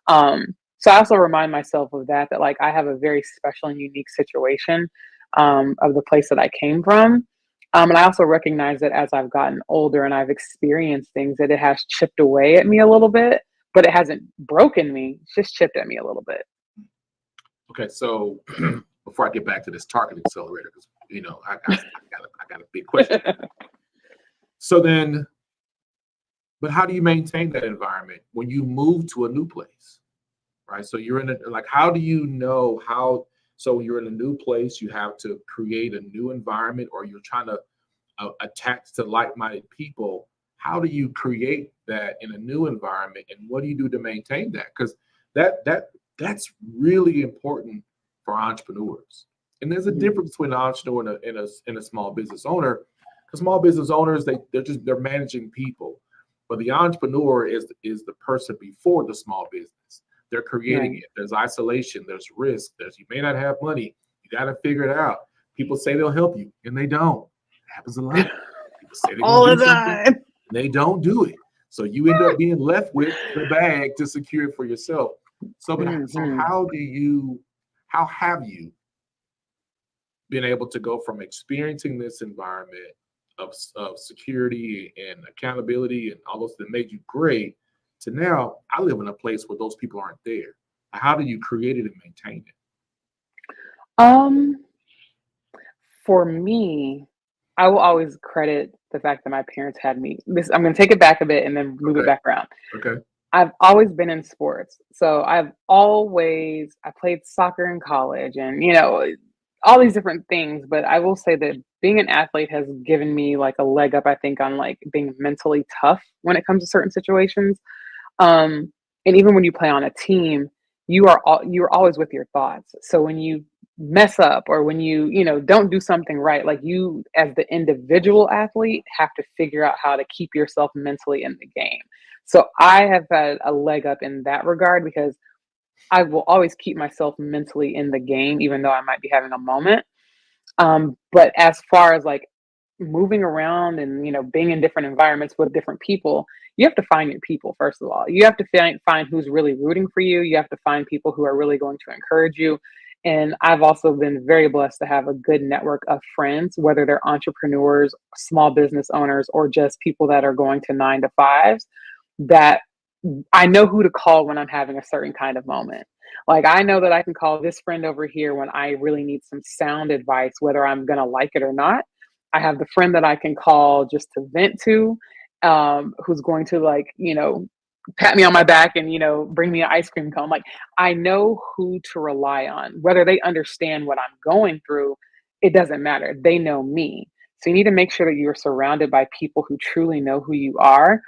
So I also remind myself of that like I have a very special and unique situation of the place that I came from. And I also recognize that as I've gotten older and I've experienced things, that it has chipped away at me a little bit, but it hasn't broken me. It's just chipped at me a little bit. Okay, so before I get back to this target accelerator, because I got a big question. So then, But how do you maintain that environment when you move to a new place, right? So you're in a, like, how do you know how? So you're in a new place, you have to create a new environment, or you're trying to attach to like-minded people. How do you create that in a new environment, and what do you do to maintain that? Because that's really important for entrepreneurs. And there's a Mhm. difference between an entrepreneur and a small business owner. Because small business owners, they're managing people, but the entrepreneur is the person before the small business. They're creating Right. it. There's isolation. There's risk. There's, you may not have money. You got to figure it out. People say they'll help you, and they don't. It happens a lot. People say they're going All to the do something, time. and they don't do it. So you end up being left with the bag to secure it for yourself. So Hmm. how have you been able to go from experiencing this environment of security and accountability and all those that made you great to now I live in a place where those people aren't there? How do you create it and maintain it? Um, for me, I will always credit the fact that my parents had me. This I'm gonna take it back a bit and then move it Okay. back around. Okay. I've always been in sports. So I played soccer in college and, all these different things. But I will say that being an athlete has given me like a leg up, I think, on like being mentally tough when it comes to certain situations. Um, and even when you play on a team, you're always with your thoughts. So when you mess up or when you don't do something right, like you as the individual athlete have to figure out how to keep yourself mentally in the game. So I have had a leg up in that regard because I will always keep myself mentally in the game, even though I might be having a moment. But as far as like moving around and being in different environments with different people, you have to find your people first of all. You have to find who's really rooting for you. You have to find people who are really going to encourage you. And I've also been very blessed to have a good network of friends, whether they're entrepreneurs, small business owners, or just people that are going to 9 to 5s, that I know who to call when I'm having a certain kind of moment. Like, I know that I can call this friend over here when I really need some sound advice, whether I'm going to like it or not. I have the friend that I can call just to vent to, who's going to, like, pat me on my back and, bring me an ice cream cone. Like, I know who to rely on, whether they understand what I'm going through, it doesn't matter. They know me. So you need to make sure that you're surrounded by people who truly know who you are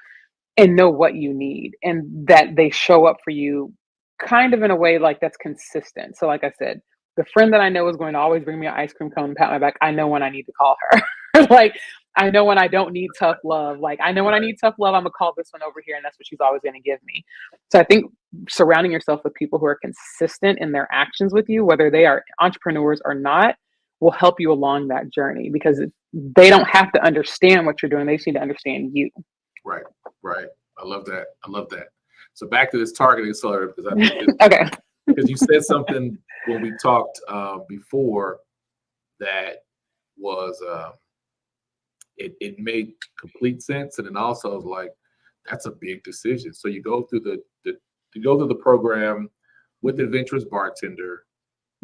and know what you need and that they show up for you kind of in a way like that's consistent. So like I said, the friend that I know is going to always bring me an ice cream cone and pat my back. I know when I need to call her. Like, I know when I don't need tough love. Like, I know when I Right. need tough love, I'm gonna call this one over here, and that's what she's always gonna give me. So I think surrounding yourself with people who are consistent in their actions with you, whether they are entrepreneurs or not, will help you along that journey because they don't have to understand what you're doing. They just need to understand you. Right. Right. I love that. I love that. So back to this target accelerator, because I think this, Okay. because you said something when we talked before that was it made complete sense, and then also I was like, that's a big decision. So you go through the program with Adventurous Bartender,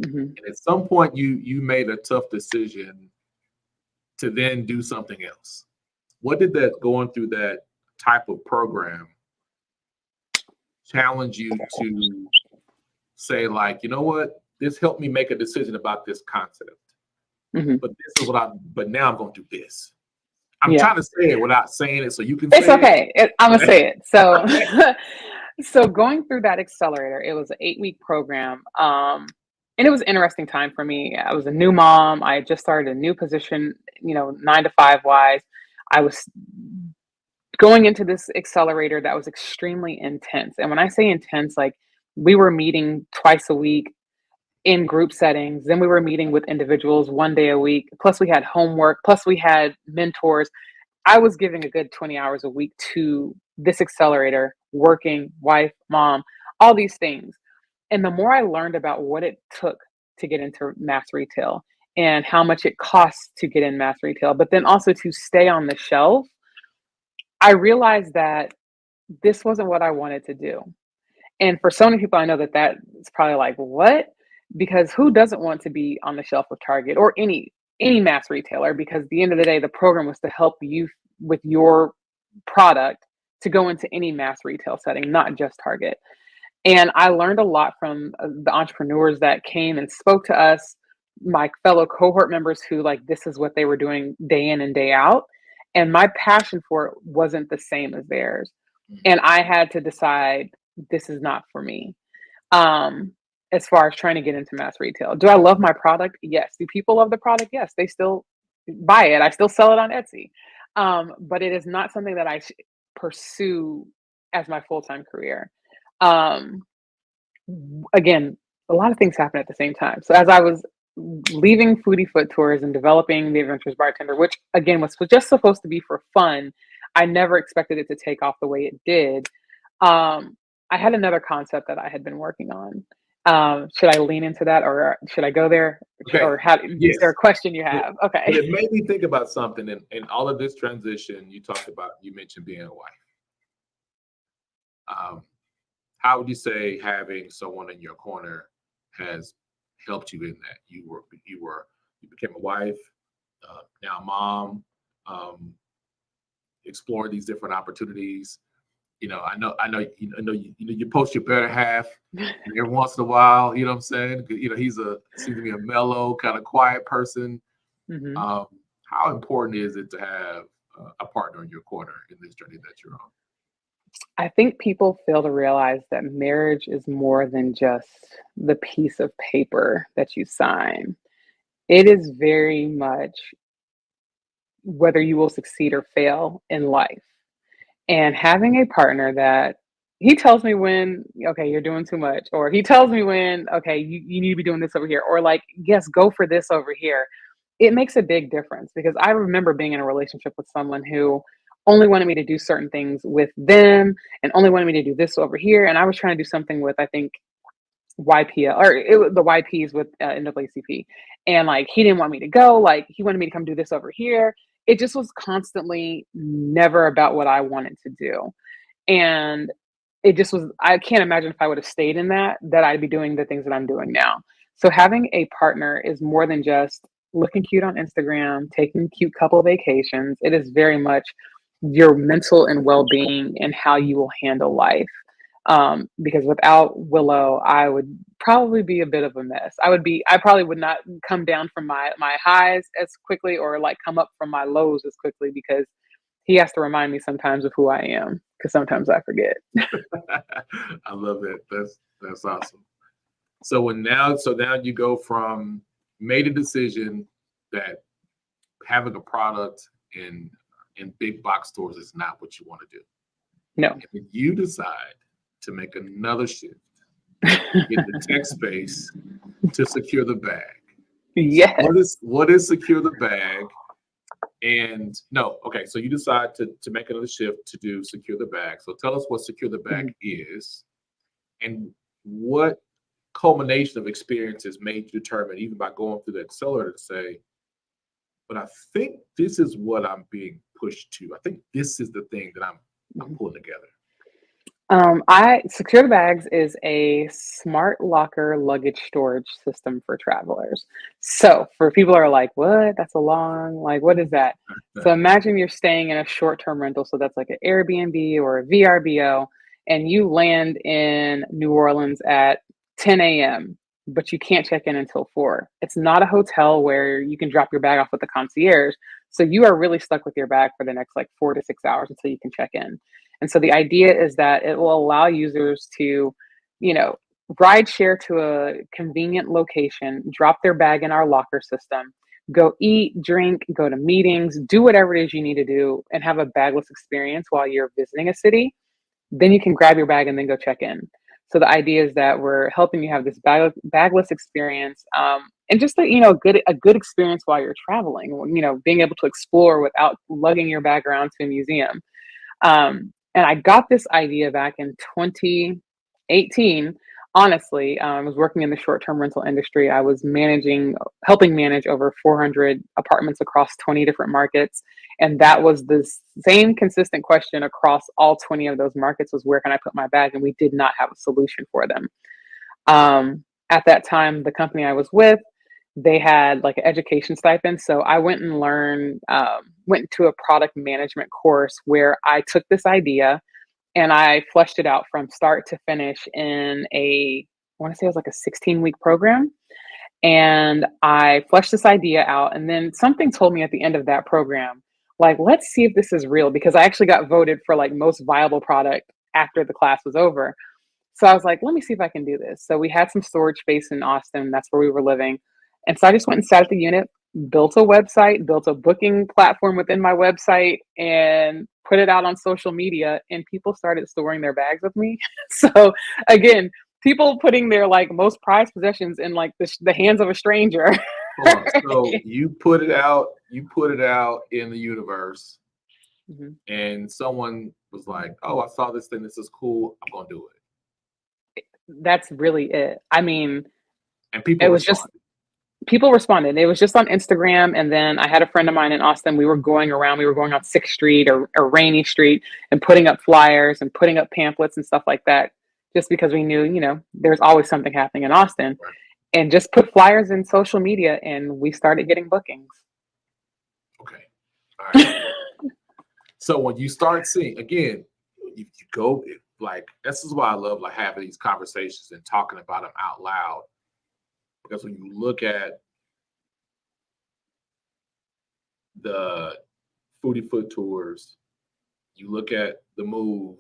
Mhm. and at some point you made a tough decision to then do something else. What did that going through that type of program challenge you to say, like, you know what, this helped me make a decision about this concept, Mhm. but this is what but now I'm going to do this. I'm Yeah. trying to say it without saying it so you can It's say it. okay. Imma say it. So so going through that accelerator, it was an 8-week program, and it was an interesting time for me. I was a new mom. I had just started a new position, 9 to 5 wise. I was going into this accelerator that was extremely intense, and when I say intense, like, we were meeting twice a week in group settings, then we were meeting with individuals 1 day a week, plus we had homework, plus we had mentors. I was giving a good 20 hours a week to this accelerator, working, wife, mom, all these things. And the more I learned about what it took to get into mass retail and how much it costs to get in mass retail, but then also to stay on the shelf, I realized that this wasn't what I wanted to do. And for so many people, I know that that is probably like, what? Because who doesn't want to be on the shelf of Target or any mass retailer? Because at the end of the day, the program was to help you with your product to go into any mass retail setting, not just Target. And I learned a lot from the entrepreneurs that came and spoke to us, my fellow cohort members who like this is what they were doing day in and day out. And my passion for it wasn't the same as theirs. Mhm. And I had to decide this is not for me. Um, as far as trying to get into mass retail. Do I love my product? Yes. Do people love the product? Yes. They still buy it. I still sell it on Etsy. But it is not something that pursue as my full-time career. Um, Again, a lot of things happen at the same time. So as I was leaving Foodie Foot Tours and developing the Adventurous Bartender, which again was just supposed to be for fun, I never expected it to take off the way it did. I had another concept that I had been working on. Should I lean into that, or should I go there? Okay. Or is there Yes. a question you But have? but Okay. it made me think about something in all of this transition. You mentioned being a wife. Um, how would you say having someone in your corner has helped you in that? You became a wife, now a mom, um, explore these different opportunities. You post your better half every once in a while. You know what I'm saying? He's seems to be a mellow, kind of quiet person. hmm Um, how important is it to have a partner in your corner in this journey that you're on? I think people fail to realize that marriage is more than just the piece of paper that you sign. It is very much whether you will succeed or fail in life. And having a partner that he tells me when, okay, you're doing too much, or he tells me when, okay, you need to be doing this over here, or like, yes, go for this over here. It makes a big difference because I remember being in a relationship with someone who only wanted me to do certain things with them and only wanted me to do this over here. And I was trying to do something with, I think, YPL or it was the YPs with NAACP. And like he didn't want me to go, like he wanted me to come do this over here. It just was constantly never about what I wanted to do. And it just was I can't imagine if I would have stayed in that I'd be doing the things that I'm doing now. So having a partner is more than just looking cute on Instagram, taking cute couple vacations. It is very much your mental and well-being and how you will handle life. Because without Willow, I would probably be a bit of a mess. I probably would not come down from my highs as quickly or like come up from my lows as quickly because he has to remind me sometimes of who I am because sometimes I forget. I love it. That's awesome. So now you go from made a decision that having a product in big box stores is not what you want to do. No. And you decide to make another shift in the tech space to secure the bag. So Yes. what is secure the bag? And no, okay, so you decide to make another shift to do secure the bag. So tell us what secure the bag Mhm. is and what culmination of experiences made you determine, even by going through the accelerator, to say, but I think this is what I'm being pushed to. I think this is the thing that I'm Mhm. pulling together. I Secure the Bags is a smart locker luggage storage system for travelers. So for people who are like, what? That's a long, like, what is that? So imagine you're staying in a short-term rental. So that's like an Airbnb or a VRBO, and you land in New Orleans at 10 a.m., but you can't check in until 4. It's not a hotel where you can drop your bag off with the concierge. So you are really stuck with your bag for the next like 4 to 6 hours until you can check in. And so the idea is that it will allow users to, you know, ride share to a convenient location, drop their bag in our locker system, go eat, drink, go to meetings, do whatever it is you need to do, and have a bagless experience while you're visiting a city. Then you can grab your bag and then go check in. So the idea is that we're helping you have this bagless experience, and just a good experience while you're traveling. Being able to explore without lugging your bag around to a museum. And I got this idea back in 2018. Honestly, I was working in the short-term rental industry. I was helping manage over 400 apartments across 20 different markets. And that was the same consistent question across all 20 of those markets was where can I put my bag? And we did not have a solution for them. At that time, the company I was with, they had like an education stipend. So I went to a product management course where I took this idea. and I fleshed it out from start to finish in I want to say it was like a 16-week program. And I fleshed this idea out. And then something told me at the end of that program, like, let's see if this is real, because I actually got voted for like most viable product after the class was over. So I was like, let me see if I can do this. So we had some storage space in Austin. That's where we were living. And so I just went and sat at the unit, built a website, built a booking platform within my website, and put it out on social media. And people started storing their bags with me. So again, people putting their like most prized possessions in like the hands of a stranger. Hold on. So you put it out in the universe, Mhm. and someone was like, "Oh, I saw this thing. This is cool. I'm gonna do it." That's really it. I mean, And people it was just responded. people responded. It was just on Instagram. And then I had a friend of mine in Austin. We were going on 6th Street or Rainy Street and putting up flyers and putting up pamphlets and stuff like that, just because we knew, there's always something happening in Austin, Right. and just put flyers in social media, and we started getting bookings. Okay. All right. So when you start seeing, again, you go, like, this is why I love like having these conversations and talking about them out loud. Because when you look at the Foodie Foot tours, you look at the move,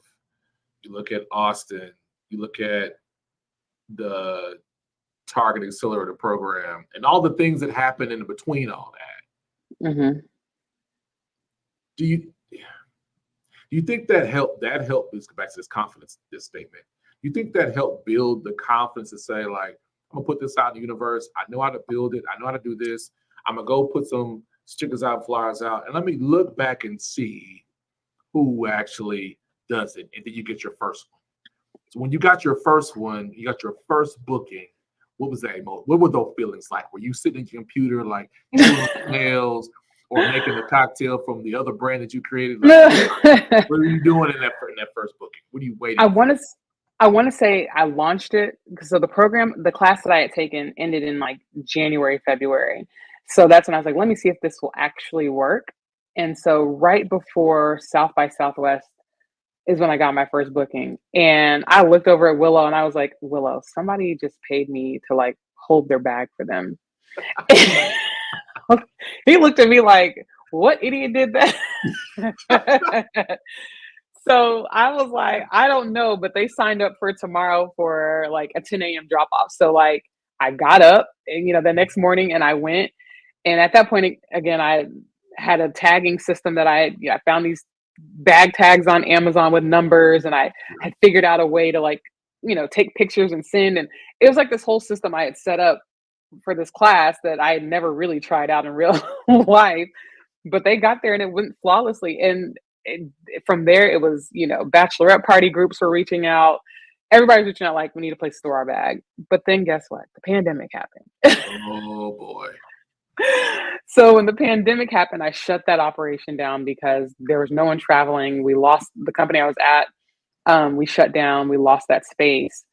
you look at Austin, you look at the Target Accelerator program, and all the things that happen in between all that. Hmm. Do you think that helped? Let's go back to this confidence, this statement. You think that helped build the confidence to say, like, I'm gonna put this out in the universe. I know how to build it. I know how to do this. I'm gonna go put some stickers out, flyers out, and let me look back and see who actually does it. And then you get your first one. So when you got your first one, you got your first booking. What was that? What were those feelings like? Were you sitting at your computer, like doing nails, or making a cocktail from the other brand that you created? Like, what are you doing in that first booking? What are you I waiting for? want to. I want to say I launched it because the class that I had taken ended in like January, February. So that's when I was like, let me see if this will actually work. And so right before South by Southwest is when I got my first booking. And I looked over at Willow and I was like, Willow, somebody just paid me to like hold their bag for them. He looked at me like, what idiot did that? So I was like, I don't know, but they signed up for tomorrow for like a 10 a.m. drop off. So like I got up and the next morning and I went. And at that point again, I had a tagging system that I found these bag tags on Amazon with numbers, and I had figured out a way to like, take pictures and send. And it was like this whole system I had set up for this class that I had never really tried out in real life. But they got there and it went flawlessly. And from there, it was, bachelorette party groups were reaching out. Everybody's reaching out like, we need a place to store our bag. But then guess what? The pandemic happened. Oh boy. So when the pandemic happened, I shut that operation down because there was no one traveling. We lost the company I was at. We shut down. We lost that space.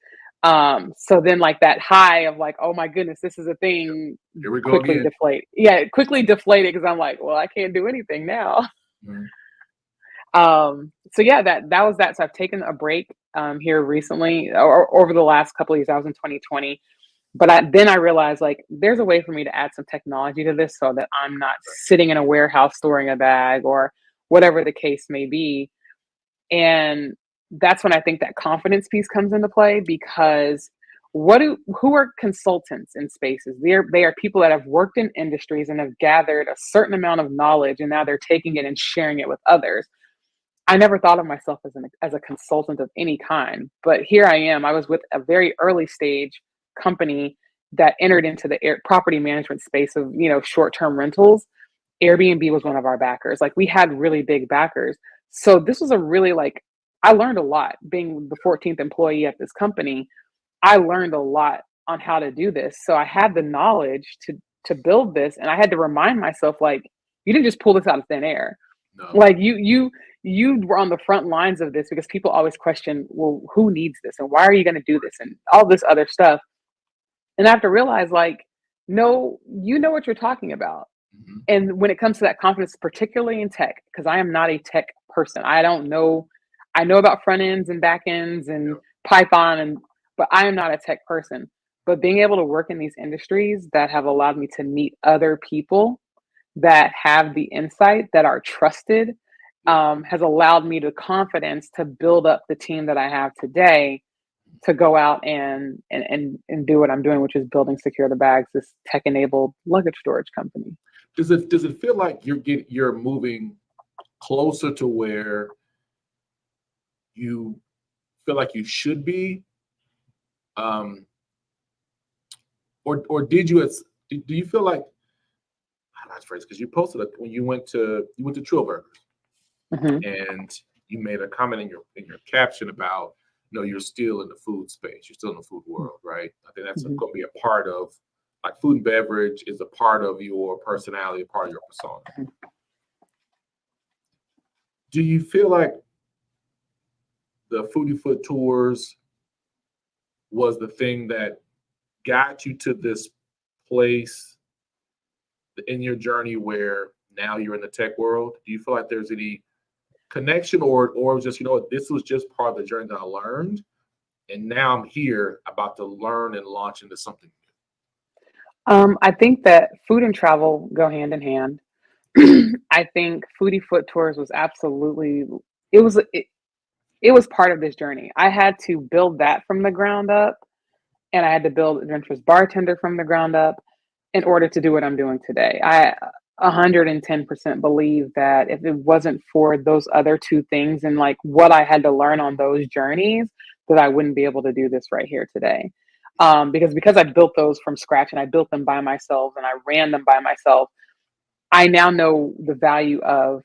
So then like that high of like, oh my goodness, this is a thing, Here we go quickly again. deflate. Yeah, it quickly deflated because I'm like, well, I can't do anything now. Mhm. So yeah, that was that. So I've taken a break here recently, or over the last couple of years. I was in 2020, but then I realized like there's a way for me to add some technology to this so that I'm not sitting in a warehouse storing a bag or whatever the case may be. And that's when I think that confidence piece comes into play, because who are consultants in spaces? They are people that have worked in industries and have gathered a certain amount of knowledge, and now they're taking it and sharing it with others. I never thought of myself as a consultant of any kind, but here I am. I was with a very early stage company that entered into the property management space of short-term rentals. Airbnb was one of our backers. Like we had really big backers. So this was a really like I learned a lot being the 14th employee at this company. I learned a lot on how to do this. So I had the knowledge to build this, and I had to remind myself like you didn't just pull this out of thin air. No. Like you were on the front lines of this, because people always question, well, who needs this and why are you going to do this and all this other stuff. And I have to realize like, no, you know what you're talking about. Mhm. And when it comes to that confidence, particularly in tech, because I am not a tech person, I don't know. I know about front ends and back ends and Python, but I am not a tech person. But being able to work in these industries that have allowed me to meet other people that have the insight, that are trusted, has allowed me the confidence to build up the team that I have today to go out and do what I'm doing, which is building Secure the Bags, this tech-enabled luggage storage company. Does it feel like you're moving closer to where you feel like you should be, or do you feel like, how do I phrase, because you posted it when you went to Trill Burgers, and you made a comment in your caption about, you're still in the food space, you're still in the food world, right? I think that's going to be a part of, like, food and beverage is a part of your personality, a part of your persona. Do you feel like the Foodie Foot tours was the thing that got you to this place in your journey where now you're in the tech world? Do you feel like there's any connection, or just, this was just part of the journey that I learned, and now I'm here about to learn and launch into something new? I think that food and travel go hand in hand. I think Foodie Foot Tours was absolutely, it was part of this journey. I had to build that from the ground up, and I had to build Adventurous Bartender from the ground up in order to do what I'm doing today. I 110% believe that if it wasn't for those other two things and like what I had to learn on those journeys, that I wouldn't be able to do this right here today. Because I built those from scratch and I built them by myself and I ran them by myself, I now know the value of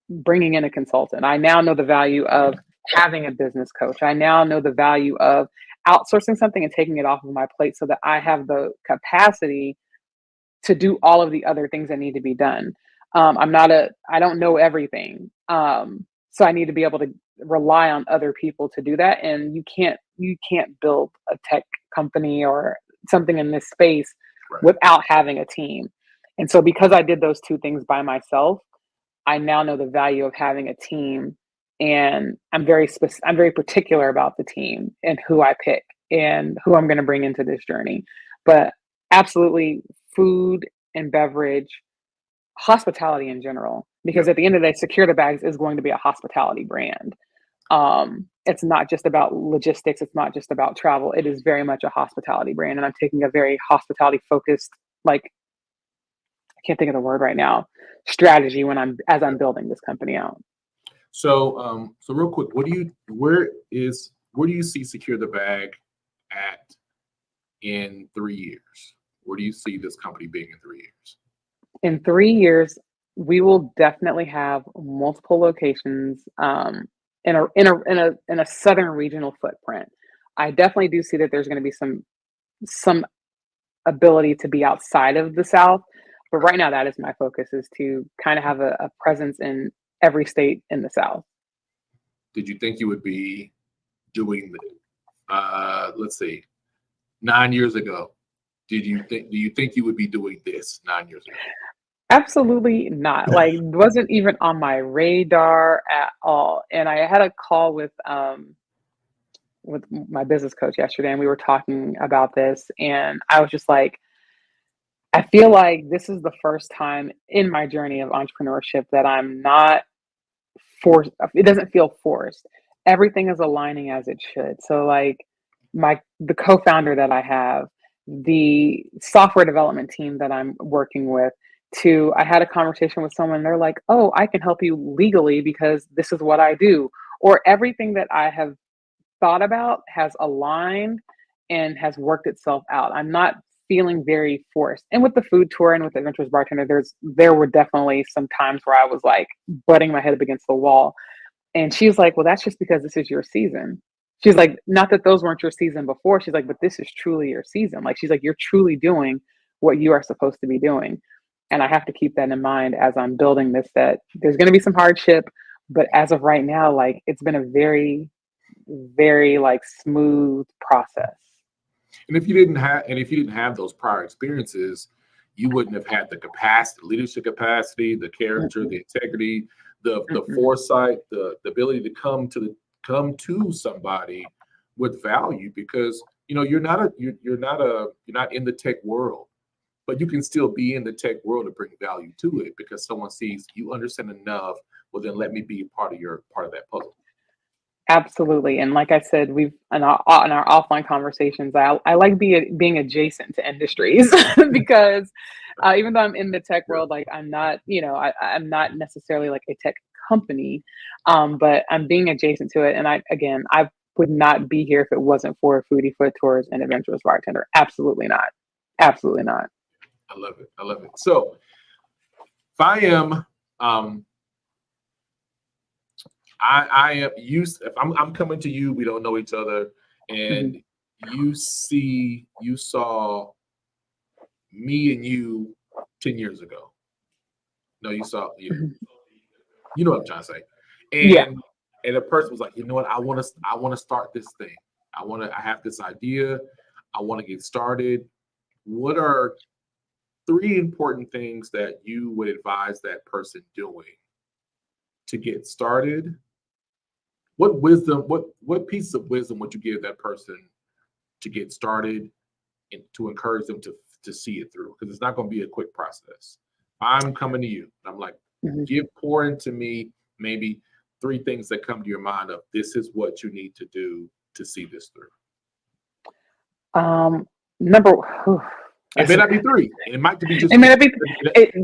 bringing in a consultant. I now know the value of having a business coach. I now know the value of outsourcing something and taking it off of my plate so that I have the capacity to do all of the other things that need to be done. I don't know everything. So I need to be able to rely on other people to do that. And you can't build a tech company or something in this space without having a team. And so because I did those two things by myself, I now know the value of having a team, and I'm very particular about the team and who I pick and who I'm going to bring into this journey. But absolutely, food and beverage, hospitality in general, because at the end of the day, Secure the Bags is going to be a hospitality brand. It's not just about logistics. It's not just about travel. It is very much a hospitality brand. And I'm taking a very hospitality focused, like, I can't think of the word right now, strategy as I'm building this company out. So real quick, where do you see Secure the Bag at in 3 years? Where do you see this company being in 3 years? In 3 years, we will definitely have multiple locations in a southern regional footprint. I definitely do see that there's going to be some ability to be outside of the South, but right now that is my focus, is to kind of have a presence in every state in the South. Did you think you would be doing let's see, 9 years ago? Do you think you would be doing this 9 years ago? Absolutely not. Like, wasn't even on my radar at all. And I had a call with my business coach yesterday, and we were talking about this, and I was just like, I feel like this is the first time in my journey of entrepreneurship that I'm not forced. It doesn't feel forced. Everything is aligning as it should. So like the co-founder that I have, the software development team that I'm working with, I had a conversation with someone, they're like, "Oh, I can help you legally because this is what I do." Or everything that I have thought about has aligned and has worked itself out. I'm not feeling very forced. And with the food tour and with the Adventurous Bartender, there were definitely some times where I was like butting my head up against the wall. And she's like, "Well, that's just because this is your season." She's like, "Not that those weren't your season before." She's like, "But this is truly your season." Like, she's like, "You're truly doing what you are supposed to be doing." And I have to keep that in mind as I'm building this, that there's going to be some hardship, but as of right now, like, it's been a very, very like smooth process. And if you didn't have those prior experiences, you wouldn't have had the capacity, leadership capacity, the character, the integrity, the foresight, the ability to come to come to somebody with value because you're not in the tech world, but you can still be in the tech world to bring value to it because someone sees you understand enough. Well, then let me be part of that puzzle. Absolutely. And like I said, we've in our offline conversations, I like being adjacent to industries because even though I'm in the tech Yeah. world, like I'm not, I'm not necessarily like a tech company, but I'm being adjacent to it. And I would not be here if it wasn't for Foodie Foot Tours and Adventurous Bartender. Absolutely not. Absolutely not. I love it. I love it. So if I am, I am used. If I'm coming to you, we don't know each other, Mhm. and you saw me and you 10 years ago. No, Mhm. you know what I'm trying to say. Yeah. And a person was like, you know what, I want to start this thing. I have this idea. I want to get started. What are three important things that you would advise that person doing to get started? What pieces of wisdom would you give that person to get started and to encourage them to see it through? Because it's not going to be a quick process. I'm coming to you. I'm like, Mhm. pour into me maybe three things that come to your mind of this is what you need to do to see this through. Um, number, whew, It may that's not be three. It might be just I mean, one. I think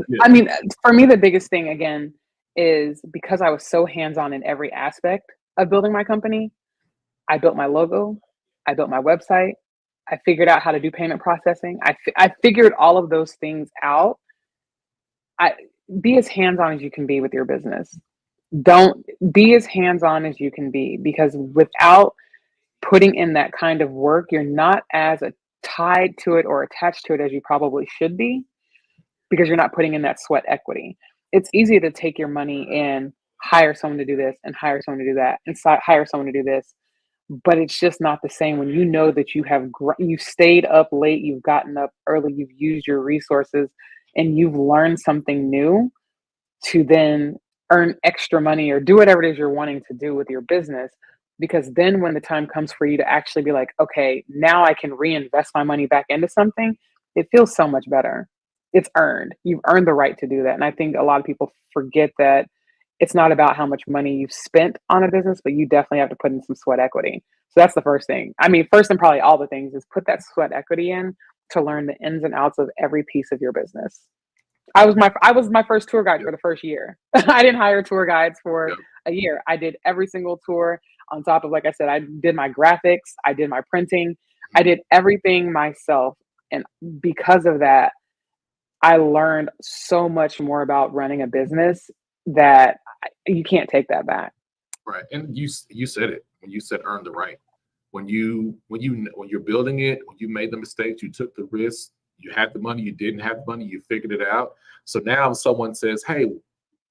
Yeah. I mean, for me, the biggest thing again is because I was so hands-on in every aspect of building my company. I built my logo, I built my website, I figured out how to do payment processing. I figured all of those things out. I Be as hands-on as you can be with your business. Don't be as hands-on as you can be because without putting in that kind of work, you're not as tied to it or attached to it as you probably should be because you're not putting in that sweat equity. It's easy to take your money and hire someone to do this and hire someone to do that and hire someone to do this, but it's just not the same when you know that you've stayed up late, you've gotten up early, you've used your resources, and you've learned something new to then earn extra money or do whatever it is you're wanting to do with your business. Because then when the time comes for you to actually be like, okay, now I can reinvest my money back into something, it feels so much better. It's earned. You've earned the right to do that. And I think a lot of people forget that it's not about how much money you've spent on a business, but you definitely have to put in some sweat equity. So that's the first thing. I mean, first and probably all the things is put that sweat equity in to learn the ins and outs of every piece of your business. I was my first tour guide Yep. for the first year. I didn't hire tour guides for Yep. a year. I did every single tour on top of, like I said, I did my graphics, I did my printing, I Mhm. did everything myself. And because of that, I learned so much more about running a business that you can't take that back. Right. And you said it when you said earn the right. When you're building it, when you made the mistakes, you took the risk, you had the money, you didn't have the money, you figured it out. So now if someone says, hey,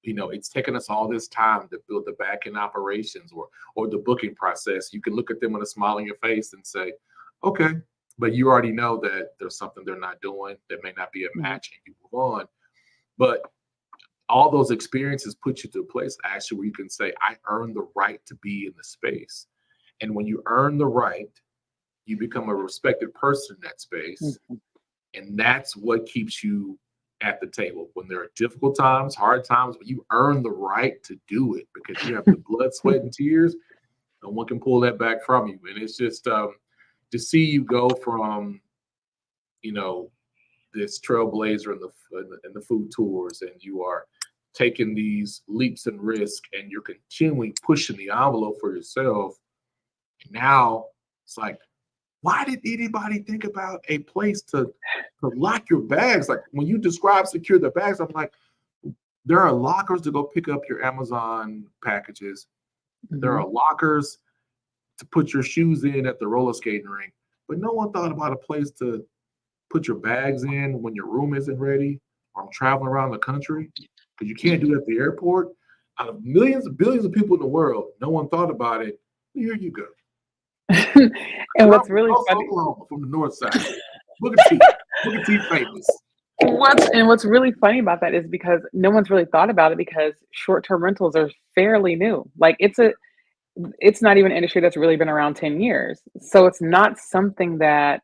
it's taken us all this time to build the back end operations or the booking process, you can look at them with a smile on your face and say, okay, but you already know that there's something they're not doing that may not be a Mhm. match and you move on. But all those experiences put you to a place actually where you can say, I earned the right to be in the space. And when you earn the right, you become a respected person in that space. Mhm. And that's what keeps you at the table. When there are difficult times, hard times, when you earn the right to do it because you have the blood, sweat, and tears, no one can pull that back from you. And it's just to see you go from, you know, this trailblazer in the food tours, and you are taking these leaps and risks, and you're continually pushing the envelope for yourself. And now it's like, why did anybody think about a place to lock your bags? Like when you describe secure the bags, I'm like, there are lockers to go pick up your Amazon packages. There Mhm. are lockers to put your shoes in at the roller skating rink. But no one thought about a place to put your bags in when your room isn't ready, or I'm traveling around the country, because you can't do it at the airport. Out of millions of billions of people in the world, no one thought about it. Here you go. And Girl what's from really Tulsa, funny Oklahoma, from the north side. Booker T. Booker T famous. what's really funny about that is because no one's really thought about it because short-term rentals are fairly new. Like it's not even an industry that's really been around 10 years. So it's not something that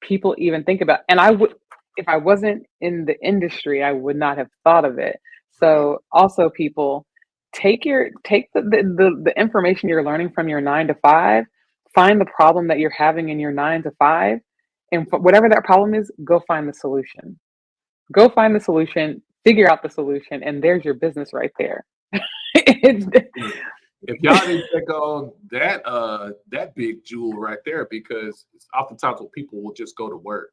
people even think about. And I would, if I wasn't in the industry, I would not have thought of it. Right. So also people take the information you're learning from your 9 to 5, find the problem that you're having in your 9 to 5, and whatever that problem is, go find the solution. Go find the solution, figure out the solution, and there's your business right there. It's, If y'all didn't take on that big jewel right there, because oftentimes when people will just go to work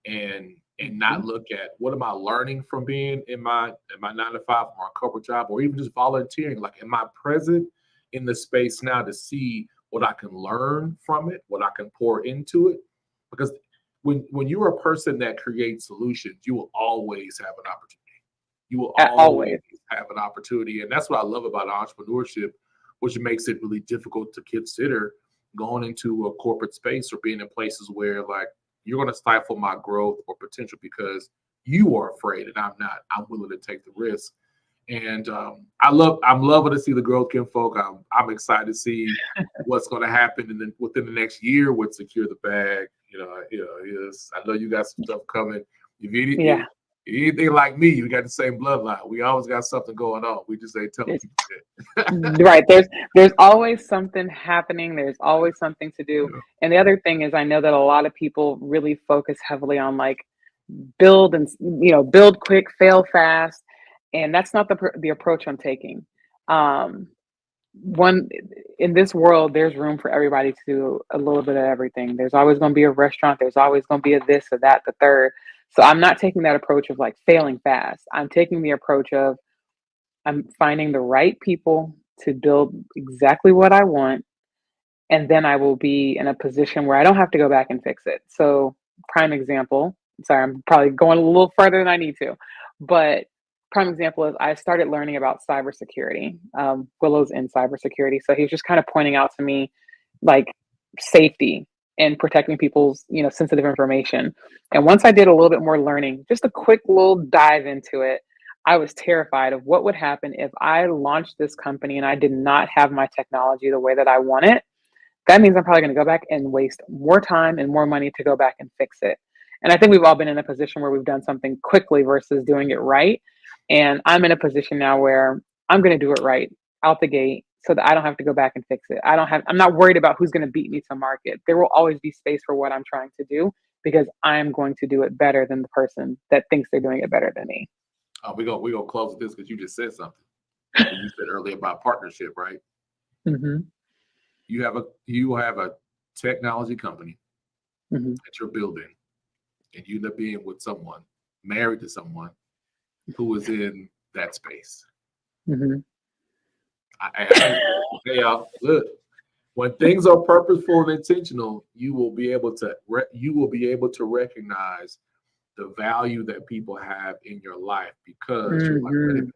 and not look at what am I learning from being in my 9 to 5 or a corporate job, or even just volunteering. Like, am I present in the space now to see what I can learn from it, what I can pour into it? Because when you're a person that creates solutions, you will always have an opportunity. You will always always. have an opportunity, and that's what I love about entrepreneurship, which makes it really difficult to consider going into a corporate space or being in places where, like, you're going to stifle my growth or potential because you are afraid and I'm not. I'm willing to take the risk. And I'm loving to see the growth, Kinfolk. I'm excited to see what's going to happen, and then within the next year with Secure the Bag. I know you got some stuff coming. If Yeah. anything like me, we got the same bloodline. We always got something going on. We just ain't telling people that. Right. There's always something happening. There's always something to do. Yeah. And the other thing is I know that a lot of people really focus heavily on like build and build quick, fail fast. And that's not the approach I'm taking. Um, one in this world, there's room for everybody to do a little bit of everything. There's always going to be a restaurant. There's always going to be a this or that, the third. So I'm not taking that approach of like failing fast. I'm taking the approach of I'm finding the right people to build exactly what I want, and then I will be in a position where I don't have to go back and fix it. So, prime example, sorry, I'm probably going a little further than I need to, but prime example is I started learning about cybersecurity. Willow's in cybersecurity, so he was just kind of pointing out to me like safety and protecting people's sensitive information. And once I did a little bit more learning, just a quick little dive into it, I was terrified of what would happen if I launched this company and I did not have my technology the way that I want it. That means I'm probably going to go back and waste more time and more money to go back and fix it. And I think we've all been in a position where we've done something quickly versus doing it right. And I'm in a position now where I'm going to do it right out the gate so that I don't have to go back and fix it. I'm not worried about who's going to beat me to market. There will always be space for what I'm trying to do because I'm going to do it better than the person that thinks they're doing it better than me. We're gonna close with this because you just said something. You said earlier about partnership, right? Mm-hmm. You have a technology company Mm-hmm. that you're building, and you end up being with someone, married to someone who is in that space. Mm-hmm. Hey, y'all, look. When things are purposeful and intentional, you will be able to recognize the value that people have in your life because you're like, wait a Mm-hmm. minute.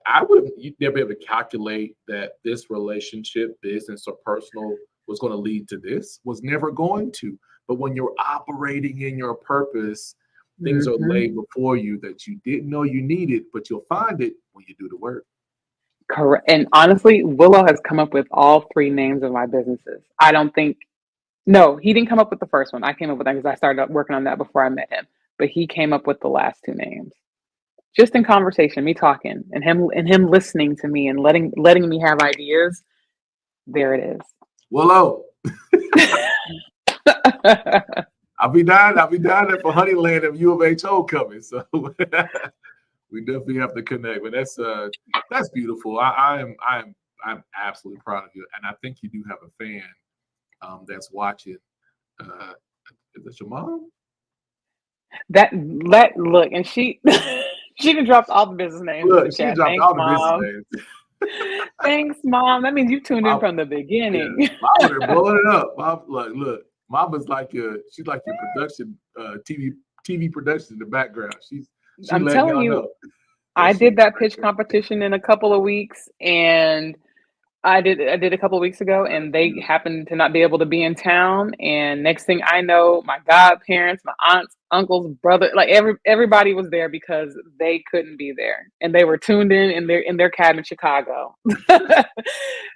I wouldn't you'd never be able to calculate that this relationship, business or personal, was going to lead to this. Was never going to. But when you're operating in your purpose, things are Mm-hmm. laid before you that you didn't know you needed, but you'll find it when you do the work. Correct. And honestly, Willow has come up with all three names of my businesses. I don't think, no, he didn't come up with the first one. I came up with that because I started working on that before I met him. But he came up with the last two names. Just in conversation, me talking and him listening to me and letting me have ideas. There it Willow, is. I'll be down there for Honeyland if U of H homecoming. So we definitely have to connect. But that's beautiful. I'm absolutely proud of you, and I think you do have a fan that's watching. Is that your mom? Look, and she she done dropped all the business names in Look, the she chat. dropped Thanks, all the business mom. names. Thanks, mom. That means you tuned in Mom, from the yeah, beginning. Mama, they're blowing it up. Mom, look, Mama's she's like your production, TV production in the background. She I'm letting telling y'all you, know that I she's did that right pitch there. competition in a couple of weeks, and I did a couple weeks ago, and they happened to not be able to be in town. And next thing I know, my godparents, my aunts, uncles, brother, like everybody was there because they couldn't be there, and they were tuned in their cabin in Chicago,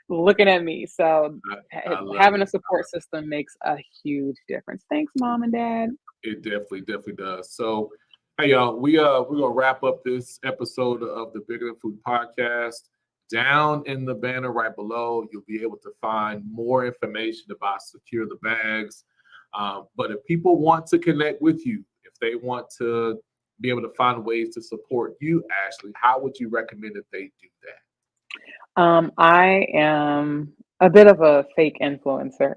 looking at me. So I love having it. a support system makes a huge difference. Thanks, mom and dad. It definitely does. So, hey y'all, we're gonna wrap up this episode of the Bigger Than Food podcast. Down in the banner right below, you'll be able to find more information about Secure the Bags. But if people want to connect with you, if they want to be able to find ways to support you, Ashley, how would you recommend that they do that? I am a bit of a fake influencer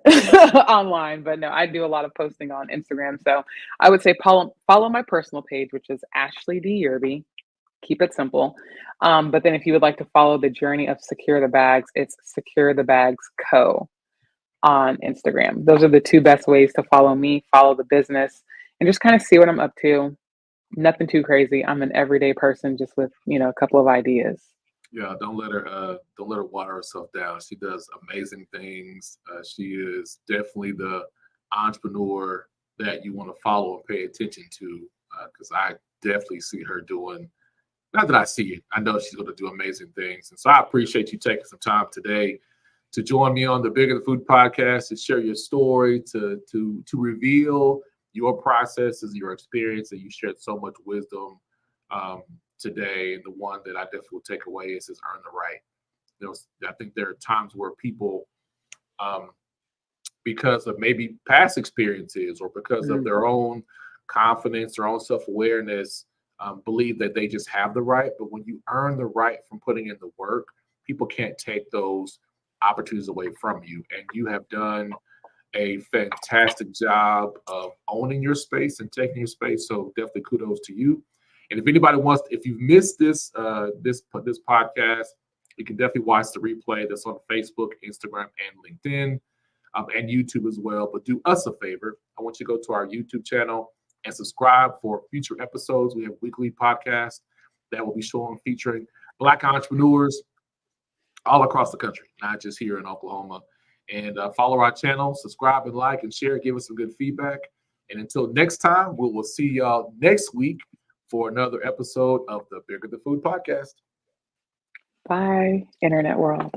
online, but no, I do a lot of posting on Instagram. So I would say follow my personal page, which is Ashley Yearby. Keep it simple. But then if you would like to follow the journey of Secure the Bags, it's Secure the Bags Co. on Instagram. Those are the two best ways to follow me, follow the business, and just kind of see what I'm up to. Nothing too crazy. I'm an everyday person just with, a couple of ideas. Yeah, don't let her water herself down. She does amazing things. She is definitely the entrepreneur that you want to follow and pay attention to, because I definitely see her doing. Not that I see it, I know she's going to do amazing things. And so I appreciate you taking some time today to join me on the Bigger the Food podcast, to share your story, to reveal your processes, your experience, and you shared so much wisdom today. And the one that I definitely will take away is earn the right. I think there are times where people, because of maybe past experiences or because of their own confidence, their own self-awareness, believe that they just have the right. But when you earn the right from putting in the work, people can't take those opportunities away from you. And you have done a fantastic job of owning your space and taking your space. So definitely kudos to you. And if anybody wants, if you've missed this podcast, you can definitely watch the replay that's on Facebook, Instagram, and LinkedIn, and YouTube as well. But do us a favor. I want you to go to our YouTube channel and subscribe for future episodes. We have weekly podcasts that will be featuring Black entrepreneurs all across the country, not just here in Oklahoma. And follow our channel, subscribe and like and share, give us some good feedback. And until next time, we will see y'all next week for another episode of the Bigger the Food podcast. Bye, internet world.